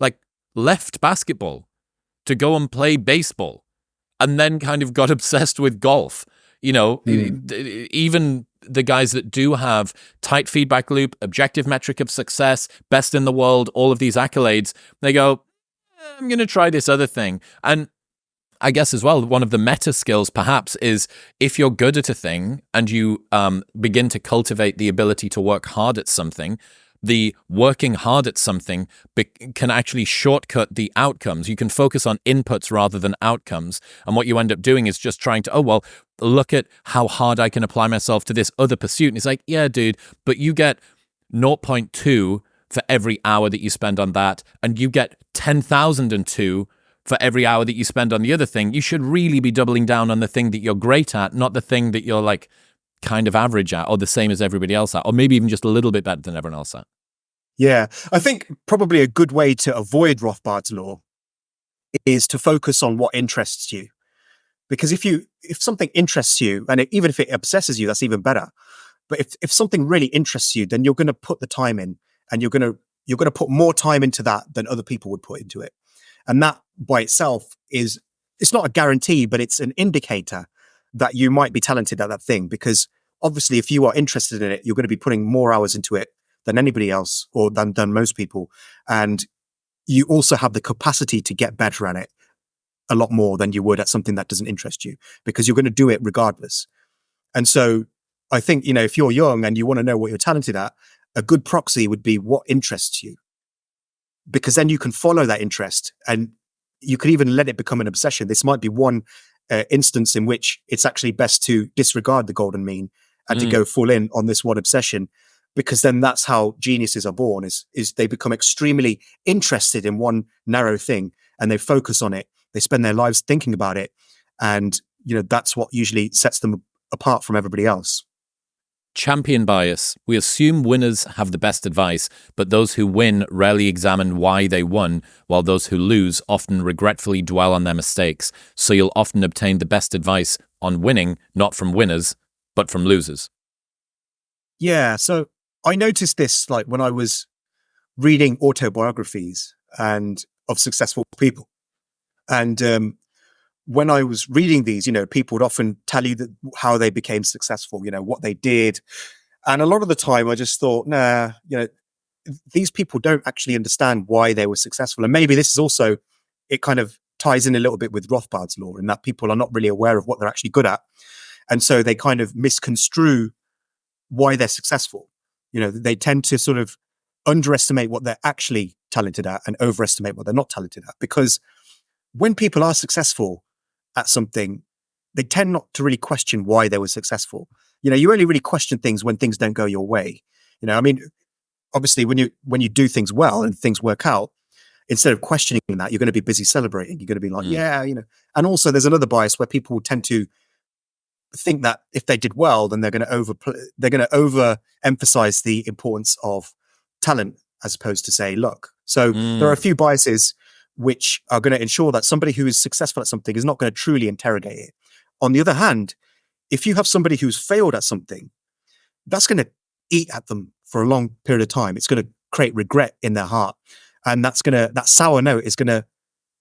like left basketball to go and play baseball, and then kind of got obsessed with golf. Even the guys that do have tight feedback loop, objective metric of success, best in the world, all of these accolades, they go, I'm going to try this other thing. And I guess as well, one of the meta skills perhaps is if you're good at a thing and you begin to cultivate the ability to work hard at something, the working hard at something can actually shortcut the outcomes. You can focus on inputs rather than outcomes. And what you end up doing is just trying to, look at how hard I can apply myself to this other pursuit. And it's like, yeah, dude, but you get 0.2 for every hour that you spend on that, and you get 10,002 for every hour that you spend on the other thing. You should really be doubling down on the thing that you're great at, not the thing that you're like kind of average at or the same as everybody else at, or maybe even just a little bit better than everyone else at. Yeah, I think probably a good way to avoid Rothbard's law is to focus on what interests you. Because if something interests you, and even if it obsesses you, that's even better. But if something really interests you, then you're going to put the time in, and you're going to put more time into that than other people would put into it. And that by itself it's not a guarantee, but it's an indicator that you might be talented at that thing. Because obviously, if you are interested in it, you're going to be putting more hours into it than anybody else, or than most people. And you also have the capacity to get better at it a lot more than you would at something that doesn't interest you, because you're going to do it regardless. And so I think, if you're young and you want to know what you're talented at, a good proxy would be what interests you, because then you can follow that interest and you could even let it become an obsession. This might be one instance in which it's actually best to disregard the golden mean and to go full in on this one obsession, because then that's how geniuses are born, is they become extremely interested in one narrow thing and they focus on it. They spend their lives thinking about it. And, that's what usually sets them apart from everybody else. Champion bias. We assume winners have the best advice, but those who win rarely examine why they won, while those who lose often regretfully dwell on their mistakes. So you'll often obtain the best advice on winning, not from winners, but from losers. Yeah. So I noticed this like when I was reading autobiographies and of successful people. And when I was reading these, people would often tell you how they became successful, what they did. And a lot of the time I just thought, nah, these people don't actually understand why they were successful. And maybe this is also, it kind of ties in a little bit with Rothbard's law in that people are not really aware of what they're actually good at. And so they kind of misconstrue why they're successful. They tend to sort of underestimate what they're actually talented at and overestimate what they're not talented at. Because when people are successful at something, they tend not to really question why they were successful. You only really question things when things don't go your way. Obviously when you do things well and things work out, instead of questioning that, you're going to be busy celebrating. You're going to be like, And also there's another bias where people tend to think that if they did well, then they're going to overemphasize the importance of talent as opposed to say luck. So there are a few biases which are going to ensure that somebody who is successful at something is not going to truly interrogate it. On the other hand, if you have somebody who's failed at something, that's going to eat at them for a long period of time. It's going to create regret in their heart. And that sour note is going to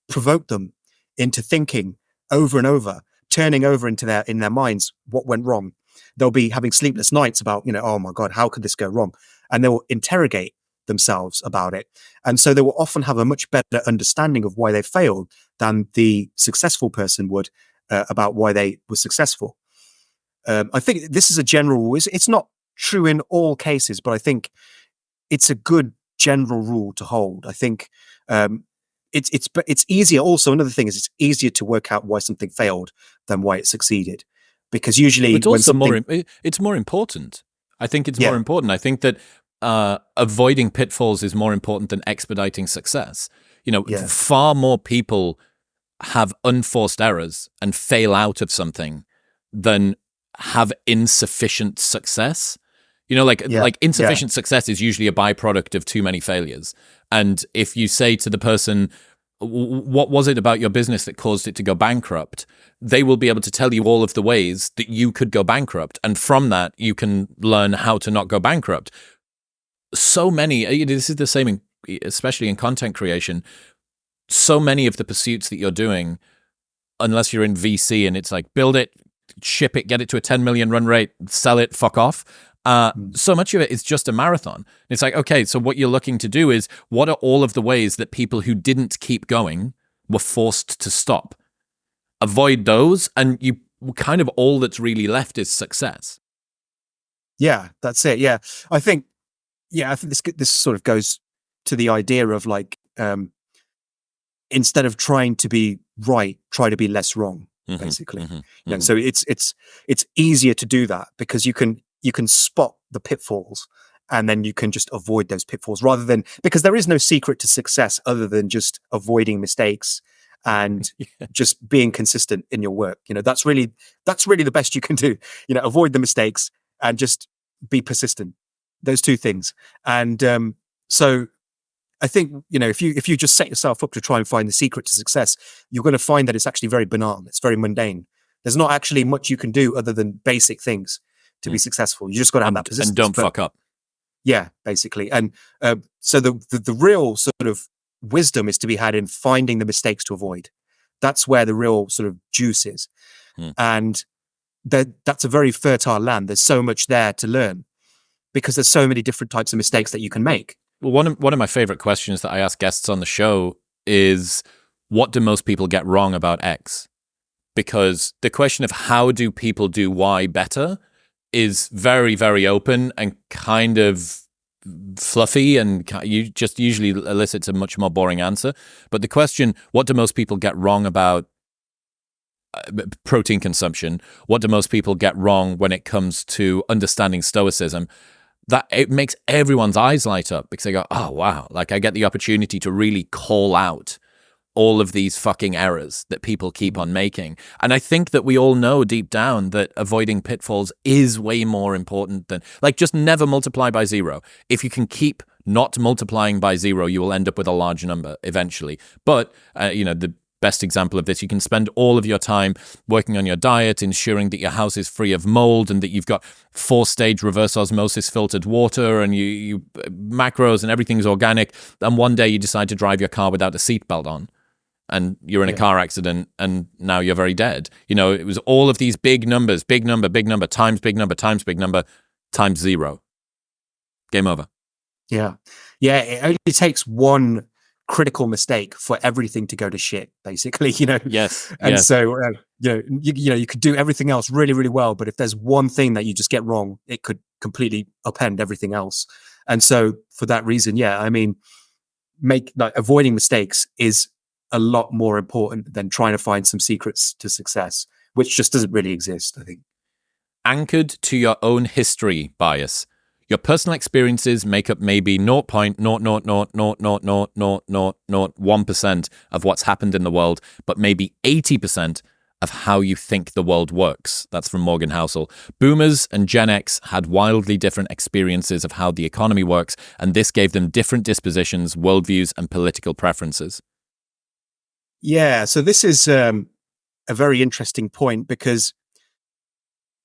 provoke them into thinking over and over, turning over in their minds what went wrong. They'll be having sleepless nights about, oh my God, how could this go wrong? And they'll interrogate themselves about it. And so they will often have a much better understanding of why they failed than the successful person would about why they were successful. I think this is a general rule. It's not true in all cases, but I think it's a good general rule to hold. I think it's easier. Also, another thing is it's easier to work out why something failed than why it succeeded, because usually it's also it's more important. I think it's more important. I think that avoiding pitfalls is more important than expediting success. Far more people have unforced errors and fail out of something than have insufficient success. Like insufficient success is usually a byproduct of too many failures. And if you say to the person, what was it about your business that caused it to go bankrupt? They will be able to tell you all of the ways that you could go bankrupt. And from that, you can learn how to not go bankrupt. So many, this is the same, especially in content creation, so many of the pursuits that you're doing, unless you're in VC and it's like build it, ship it, get it to a 10 million run rate, sell it, fuck off. So much of it is just a marathon. It's like, okay, so what you're looking to do is, what are all of the ways that people who didn't keep going were forced to stop? Avoid those, and you kind of all that's really left is success. Yeah, that's it. Yeah, I think this sort of goes to the idea of like, instead of trying to be right, try to be less wrong, basically. So it's easier to do that because you can spot the pitfalls and then you can just avoid those pitfalls because there is no secret to success other than just avoiding mistakes and just being consistent in your work. That's really the best you can do. Avoid the mistakes and just be persistent. Those two things. And so I think, if you just set yourself up to try and find the secret to success, you're going to find that it's actually very banal. It's very mundane. There's not actually much you can do other than basic things to be successful. You just got to have that persistence. And don't fuck up. Yeah, basically. And so the real sort of wisdom is to be had in finding the mistakes to avoid. That's where the real sort of juice is. And that's a very fertile land. There's so much there to learn because there's so many different types of mistakes that you can make. Well, one of my favorite questions that I ask guests on the show is, what do most people get wrong about X? Because the question of how do people do Y better is very, very open and kind of fluffy, and you just usually elicits a much more boring answer. But the question, what do most people get wrong about protein consumption? What do most people get wrong when it comes to understanding stoicism? That it makes everyone's eyes light up because they go, oh, wow, like I get the opportunity to really call out all of these fucking errors that people keep on making. And I think that we all know deep down that avoiding pitfalls is way more important than, like, just never multiply by zero. If you can keep not multiplying by zero, you will end up with a large number eventually. But, the best example of this, you can spend all of your time working on your diet, ensuring that your house is free of mold and that you've got 4-stage reverse osmosis filtered water and you macros and everything's organic. And one day you decide to drive your car without a seatbelt on, and you're in a car accident, and now you're very dead. It was all of these big numbers, big number, times big number, times big number, times zero. Game over. Yeah. Yeah. It only takes one critical mistake for everything to go to shit, basically, Yes. And yes. so, you could do everything else really, really well. But if there's one thing that you just get wrong, it could completely upend everything else. And so for that reason, avoiding mistakes is a lot more important than trying to find some secrets to success, which just doesn't really exist, I think. Anchored to your own history bias. Your personal experiences make up maybe 0.000000001% of what's happened in the world, but maybe 80% of how you think the world works. That's from Morgan Housel. Boomers and Gen X had wildly different experiences of how the economy works, and this gave them different dispositions, worldviews, and political preferences. Yeah, so this is a very interesting point because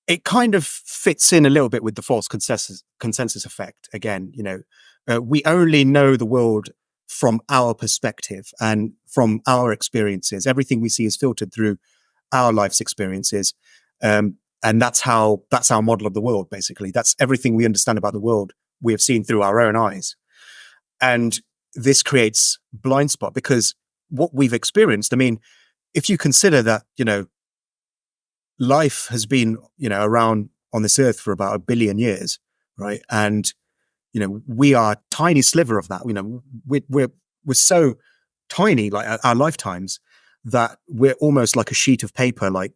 it kind of fits in a little bit with the false consensus effect. Again, we only know the world from our perspective and from our experiences. Everything we see is filtered through our life's experiences, and that's our model of the world. Basically, that's everything we understand about the world we have seen through our own eyes, and this creates blind spot because what we've experienced. I mean, if you consider that, life has been, around on this earth for about 1 billion years, right? And, we are a tiny sliver of that. We're so tiny, like our lifetimes, that we're almost like a sheet of paper, like,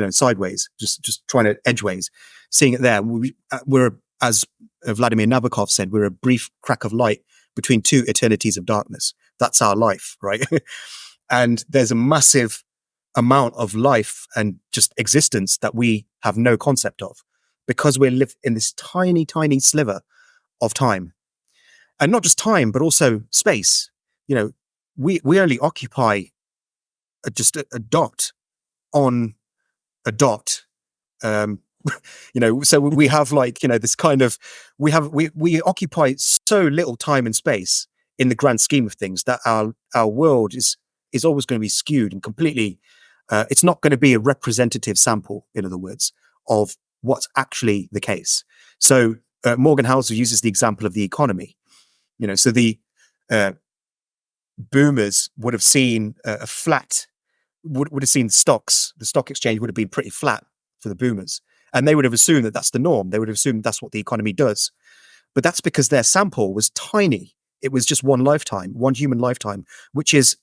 sideways, just trying to edgeways, seeing it there. We're, as Vladimir Nabokov said, we're a brief crack of light between two eternities of darkness. That's our life, right? And there's a massive amount of life and just existence that we have no concept of because we live in this tiny, tiny sliver of time. And not just time, but also space. We only occupy just a dot on a dot. So we have this kind of, we occupy so little time and space in the grand scheme of things that our world is always going to be skewed and completely, it's not going to be a representative sample, in other words, of what's actually the case. So Morgan Housel uses the example of the economy. So the boomers would have seen a flat, would have seen stocks. The stock exchange would have been pretty flat for the boomers. And they would have assumed that that's the norm. They would have assumed that's what the economy does. But that's because their sample was tiny. It was just one lifetime, one human lifetime, which is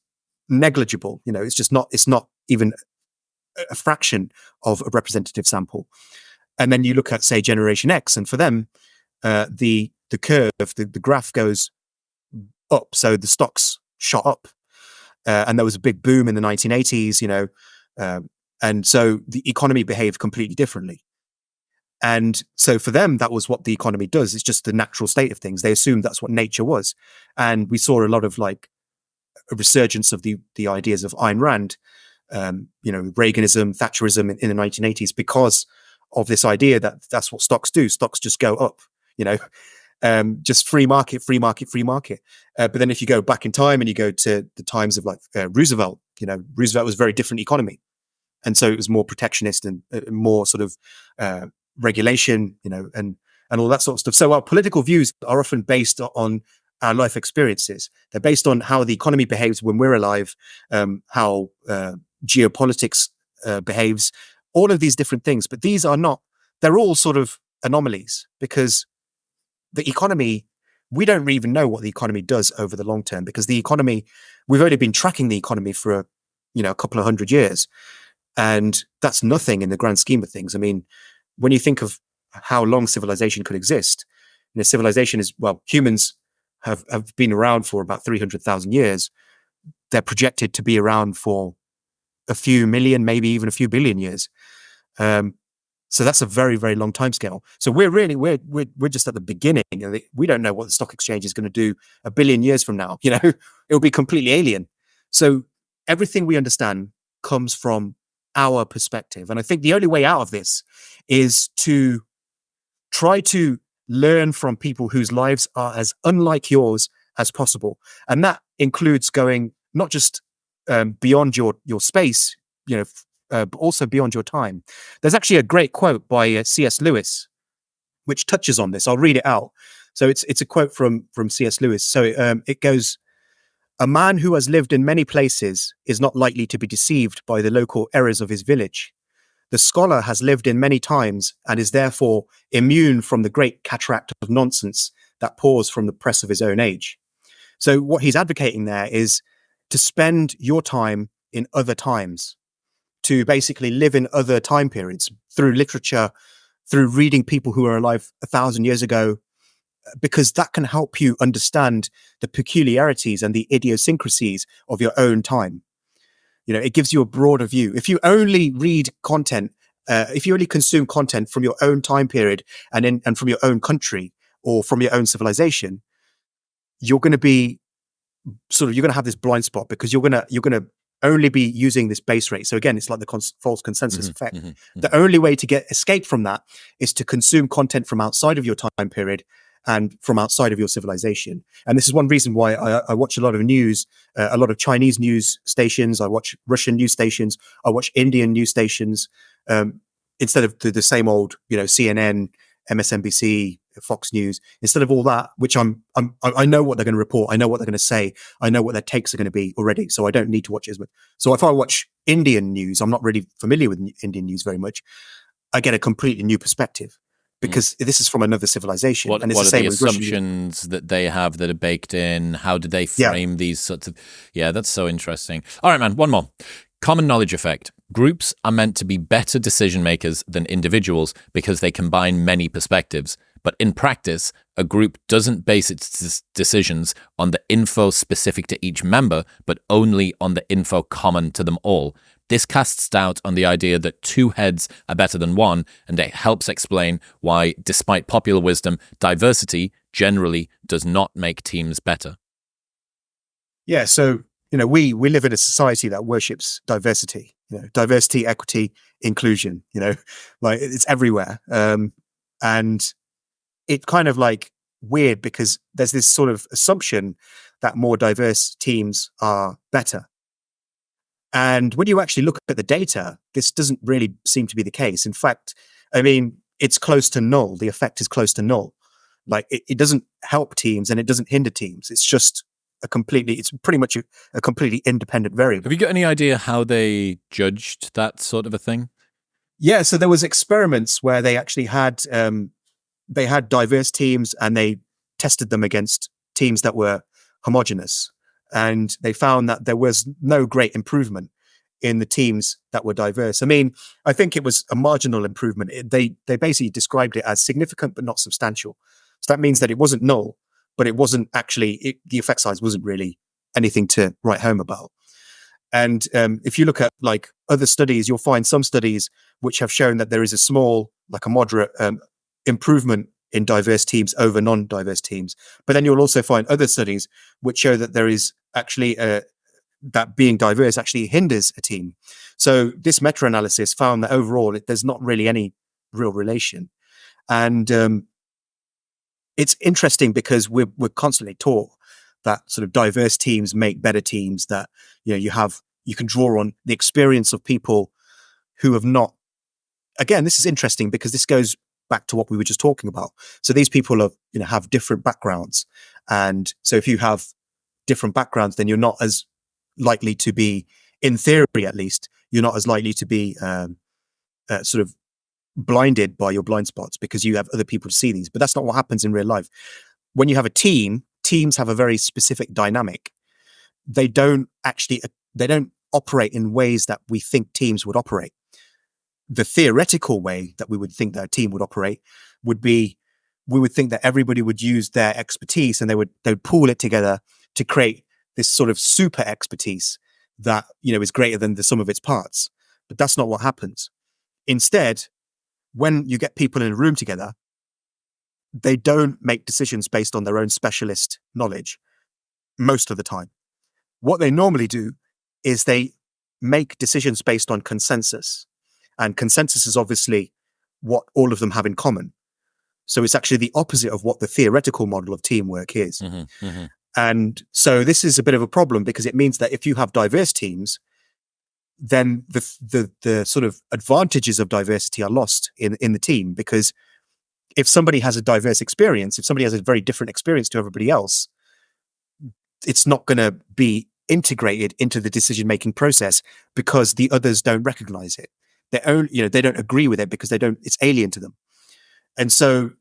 negligible. It's not even a fraction of a representative sample. And then you look at, say, Generation X, and for them, the curve, the graph goes up. So the stocks shot up. And there was a big boom in the 1980s, and so the economy behaved completely differently. And so for them, that was what the economy does. It's just the natural state of things. They assumed that's what nature was. And we saw a lot of a resurgence of the ideas of Ayn Rand, Reaganism, Thatcherism in the 1980s, because of this idea that that's what stocks do. Stocks just go up, just free market. But then if you go back in time and you go to the times of Roosevelt, Roosevelt was a very different economy. And so it was more protectionist and more sort of regulation, and all that sort of stuff. So our political views are often based on our life experiences. They're based on how the economy behaves when we're alive, how geopolitics behaves, all of these different things. But these are not, they're all sort of anomalies because the economy, we don't even know what the economy does over the long term because the economy, we've only been tracking the economy for a couple of 100 years. And that's nothing in the grand scheme of things. I mean, when you think of how long civilization could exist, civilization is, humans have been around for about 300,000 years. they're projected to be around for a few million, maybe even a few billion years. So that's a very, very long time scale. So we're just at the beginning. We don't know what the stock exchange is going to do a billion years from now. It'll be completely alien. So everything we understand comes from our perspective. And I think the only way out of this is to try to learn from people whose lives are as unlike yours as possible. And that includes going not just beyond your space, but also beyond your time. There's actually a great quote by C.S. Lewis, which touches on this. I'll read it out. So it's a quote from C.S. Lewis. So it goes, "A man who has lived in many places is not likely to be deceived by the local errors of his village. The scholar has lived in many times and is therefore immune from the great cataract of nonsense that pours from the press of his own age." So what he's advocating there is to spend your time in other times, to basically live in other time periods through literature, through reading people who were alive 1,000 years ago, because that can help you understand the peculiarities and the idiosyncrasies of your own time. It gives you a broader view. If you only read content, if you only consume content from your own time period and from your own country or from your own civilization, you're going to be you're going to have this blind spot, because you're going to only be using this base rate. So again, it's like the false consensus effect. The only way to escape from that is to consume content from outside of your time period and from outside of your civilization. And this is one reason why I watch a lot of news, a lot of Chinese news stations. I watch Russian news stations. I watch Indian news stations, instead of the same old, CNN, MSNBC, Fox News. Instead of all that, which I know what they're going to report. I know what they're going to say. I know what their takes are going to be already. So I don't need to watch as much. So if I watch Indian news, I'm not really familiar with Indian news very much. I get a completely new perspective, because this is from another civilization. What, and it's what the are same the with Russian assumptions that they have that are baked in? How do they frame these sorts of... Yeah, that's so interesting. All right, man, one more. Common knowledge effect. Groups are meant to be better decision makers than individuals because they combine many perspectives. But in practice, a group doesn't base its decisions on the info specific to each member, but only on the info common to them all. This casts doubt on the idea that two heads are better than one, and it helps explain why, despite popular wisdom, diversity generally does not make teams better. Yeah, so we live in a society that worships diversity. Diversity, equity, inclusion. Like it's everywhere, and it's kind of like weird, because there's this sort of assumption that more diverse teams are better. And when you actually look at the data, this doesn't really seem to be the case. In fact, it's close to null. The effect is close to null. Like it doesn't help teams and it doesn't hinder teams. It's just it's pretty much a completely independent variable. Have you got any idea how they judged that sort of a thing? Yeah, so there was experiments where they actually had diverse teams, and they tested them against teams that were homogenous. And they found that there was no great improvement in the teams that were diverse. I think it was a marginal improvement. They basically described it as significant but not substantial. So that means that it wasn't null, but it wasn't actually, the effect size wasn't really anything to write home about. And if you look at like other studies, you'll find some studies which have shown that there is a small, like a moderate improvement in diverse teams over non-diverse teams. But then you'll also find other studies which show that there is actually that being diverse actually hinders a team. So this meta-analysis found that overall there's not really any real relation. And it's interesting because we're constantly taught that sort of diverse teams make better teams, that you can draw on the experience of people who have not. Again, this is interesting because this goes back to what we were just talking about. So these people have different backgrounds, and so if you have different backgrounds, then you're not as likely to be, in theory at least, you're not as likely to be sort of blinded by your blind spots because you have other people to see these. But that's not what happens in real life. When you have a team, teams have a very specific dynamic. They don't operate in ways that we think teams would operate. The theoretical way that we would think that a team would operate would be, we would think that everybody would use their expertise and they would pool it together to create this sort of super expertise that, is greater than the sum of its parts. But that's not what happens. Instead, when you get people in a room together, they don't make decisions based on their own specialist knowledge most of the time. What they normally do is they make decisions based on consensus. And consensus is obviously what all of them have in common. So it's actually the opposite of what the theoretical model of teamwork is. Mm-hmm, mm-hmm. And so this is a bit of a problem, because it means that if you have diverse teams, then the sort of advantages of diversity are lost in the team. Because if somebody has a diverse experience, if somebody has a very different experience to everybody else, it's not going to be integrated into the decision-making process, because the others don't recognize it. They don't agree with it because it's alien to them. And so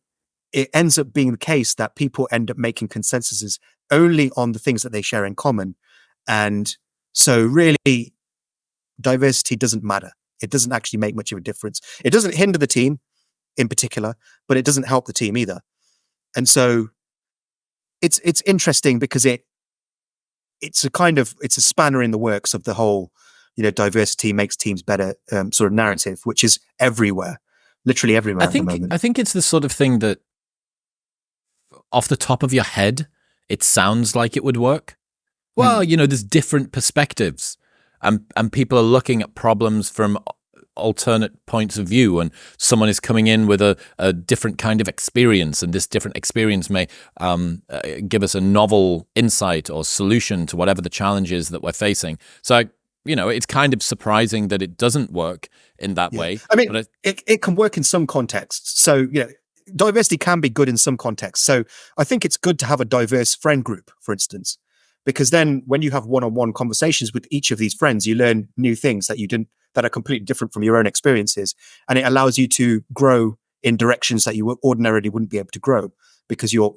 it ends up being the case that people end up making consensuses only on the things that they share in common. And so really, diversity doesn't matter. It doesn't actually make much of a difference. It doesn't hinder the team in particular, but it doesn't help the team either. And so it's interesting, because it's a spanner in the works of the whole, diversity makes teams better sort of narrative, which is everywhere, literally everywhere at the moment. I think it's the sort of thing that, off the top of your head, it sounds like it would work. Well, there's different perspectives, and people are looking at problems from alternate points of view, and someone is coming in with a different kind of experience, and this different experience may give us a novel insight or solution to whatever the challenge is that we're facing. So, it's kind of surprising that it doesn't work in that way. I mean, it can work in some contexts. So, diversity can be good in some contexts. So I think it's good to have a diverse friend group, for instance, because then when you have one-on-one conversations with each of these friends, you learn new things that are completely different from your own experiences. And it allows you to grow in directions that you ordinarily wouldn't be able to grow, because you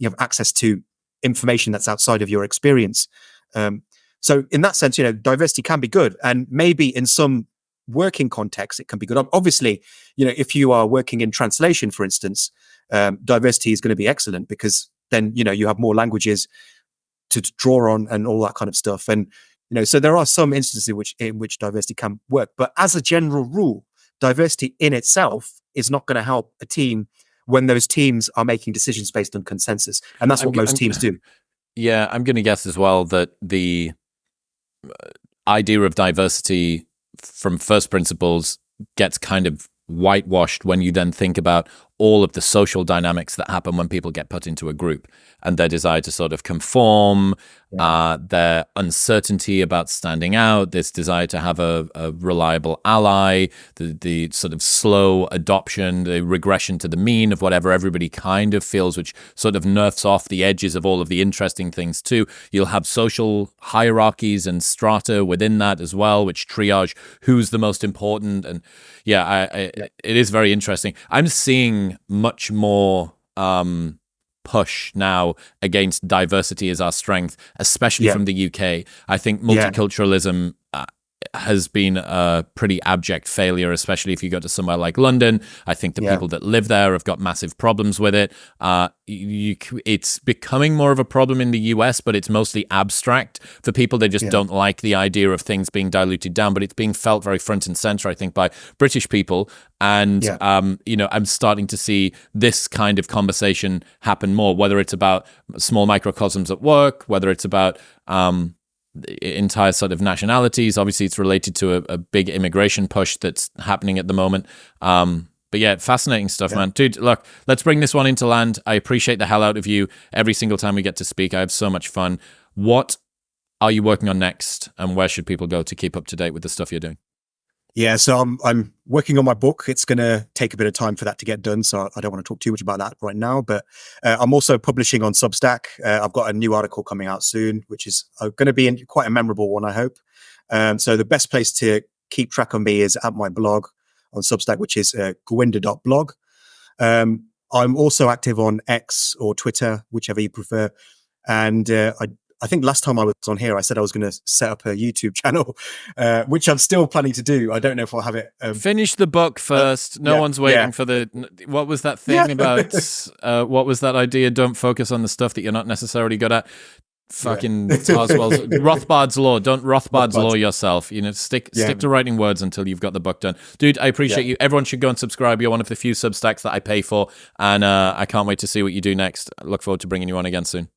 have access to information that's outside of your experience. So in that sense, diversity can be good. And maybe in some working context, it can be good. Obviously, if you are working in translation, for instance, diversity is going to be excellent, because then, you have more languages to draw on and all that kind of stuff. And, so there are some instances in which diversity can work. But as a general rule, diversity in itself is not going to help a team when those teams are making decisions based on consensus. And that's what most teams do. Yeah, I'm going to guess as well that the idea of diversity from first principles gets kind of whitewashed when you then think about all of the social dynamics that happen when people get put into a group, and their desire to sort of conform, their uncertainty about standing out, this desire to have a reliable ally, the sort of slow adoption, the regression to the mean of whatever everybody kind of feels, which sort of nerfs off the edges of all of the interesting things too. You'll have social hierarchies and strata within that as well, which triage who's the most important. And it is very interesting. I'm seeing much more push now against diversity as our strength, especially from the UK. I think multiculturalism has been a pretty abject failure, especially if you go to somewhere like London. I think the people that live there have got massive problems with it. It's becoming more of a problem in the US, but it's mostly abstract for people. They just don't like the idea of things being diluted down, but it's being felt very front and center, I think, by British people. And, I'm starting to see this kind of conversation happen more, whether it's about small microcosms at work, whether it's about entire sort of nationalities. Obviously, it's related to a big immigration push that's happening at the moment. But yeah, fascinating stuff, man. Dude, look, let's bring this one into land. I appreciate the hell out of you every single time we get to speak. I have so much fun. What are you working on next, and where should people go to keep up to date with the stuff you're doing? Yeah, so I'm working on my book. It's going to take a bit of time for that to get done, so I don't want to talk too much about that right now. But I'm also publishing on Substack. I've got a new article coming out soon, which is going to be quite a memorable one, I hope. So the best place to keep track of me is at my blog on Substack, which is gurwinder.blog. I'm also active on X or Twitter, whichever you prefer. And I think last time I was on here, I said I was going to set up a YouTube channel, which I'm still planning to do. I don't know if I'll have it. Finish the book first. No one's waiting for what was that thing about? What was that idea? Don't focus on the stuff that you're not necessarily good at. fucking Tarswell's Rothbard's law. Don't Rothbard's law yourself. Stick to writing words until you've got the book done. Dude, I appreciate you. Everyone should go and subscribe. You're one of the few Substacks that I pay for, and I can't wait to see what you do next. I look forward to bringing you on again soon.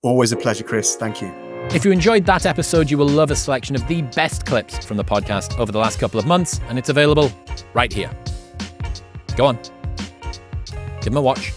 Always a pleasure, Chris. Thank you. If you enjoyed that episode, you will love a selection of the best clips from the podcast over the last couple of months, and it's available right here. Go on. Give them a watch.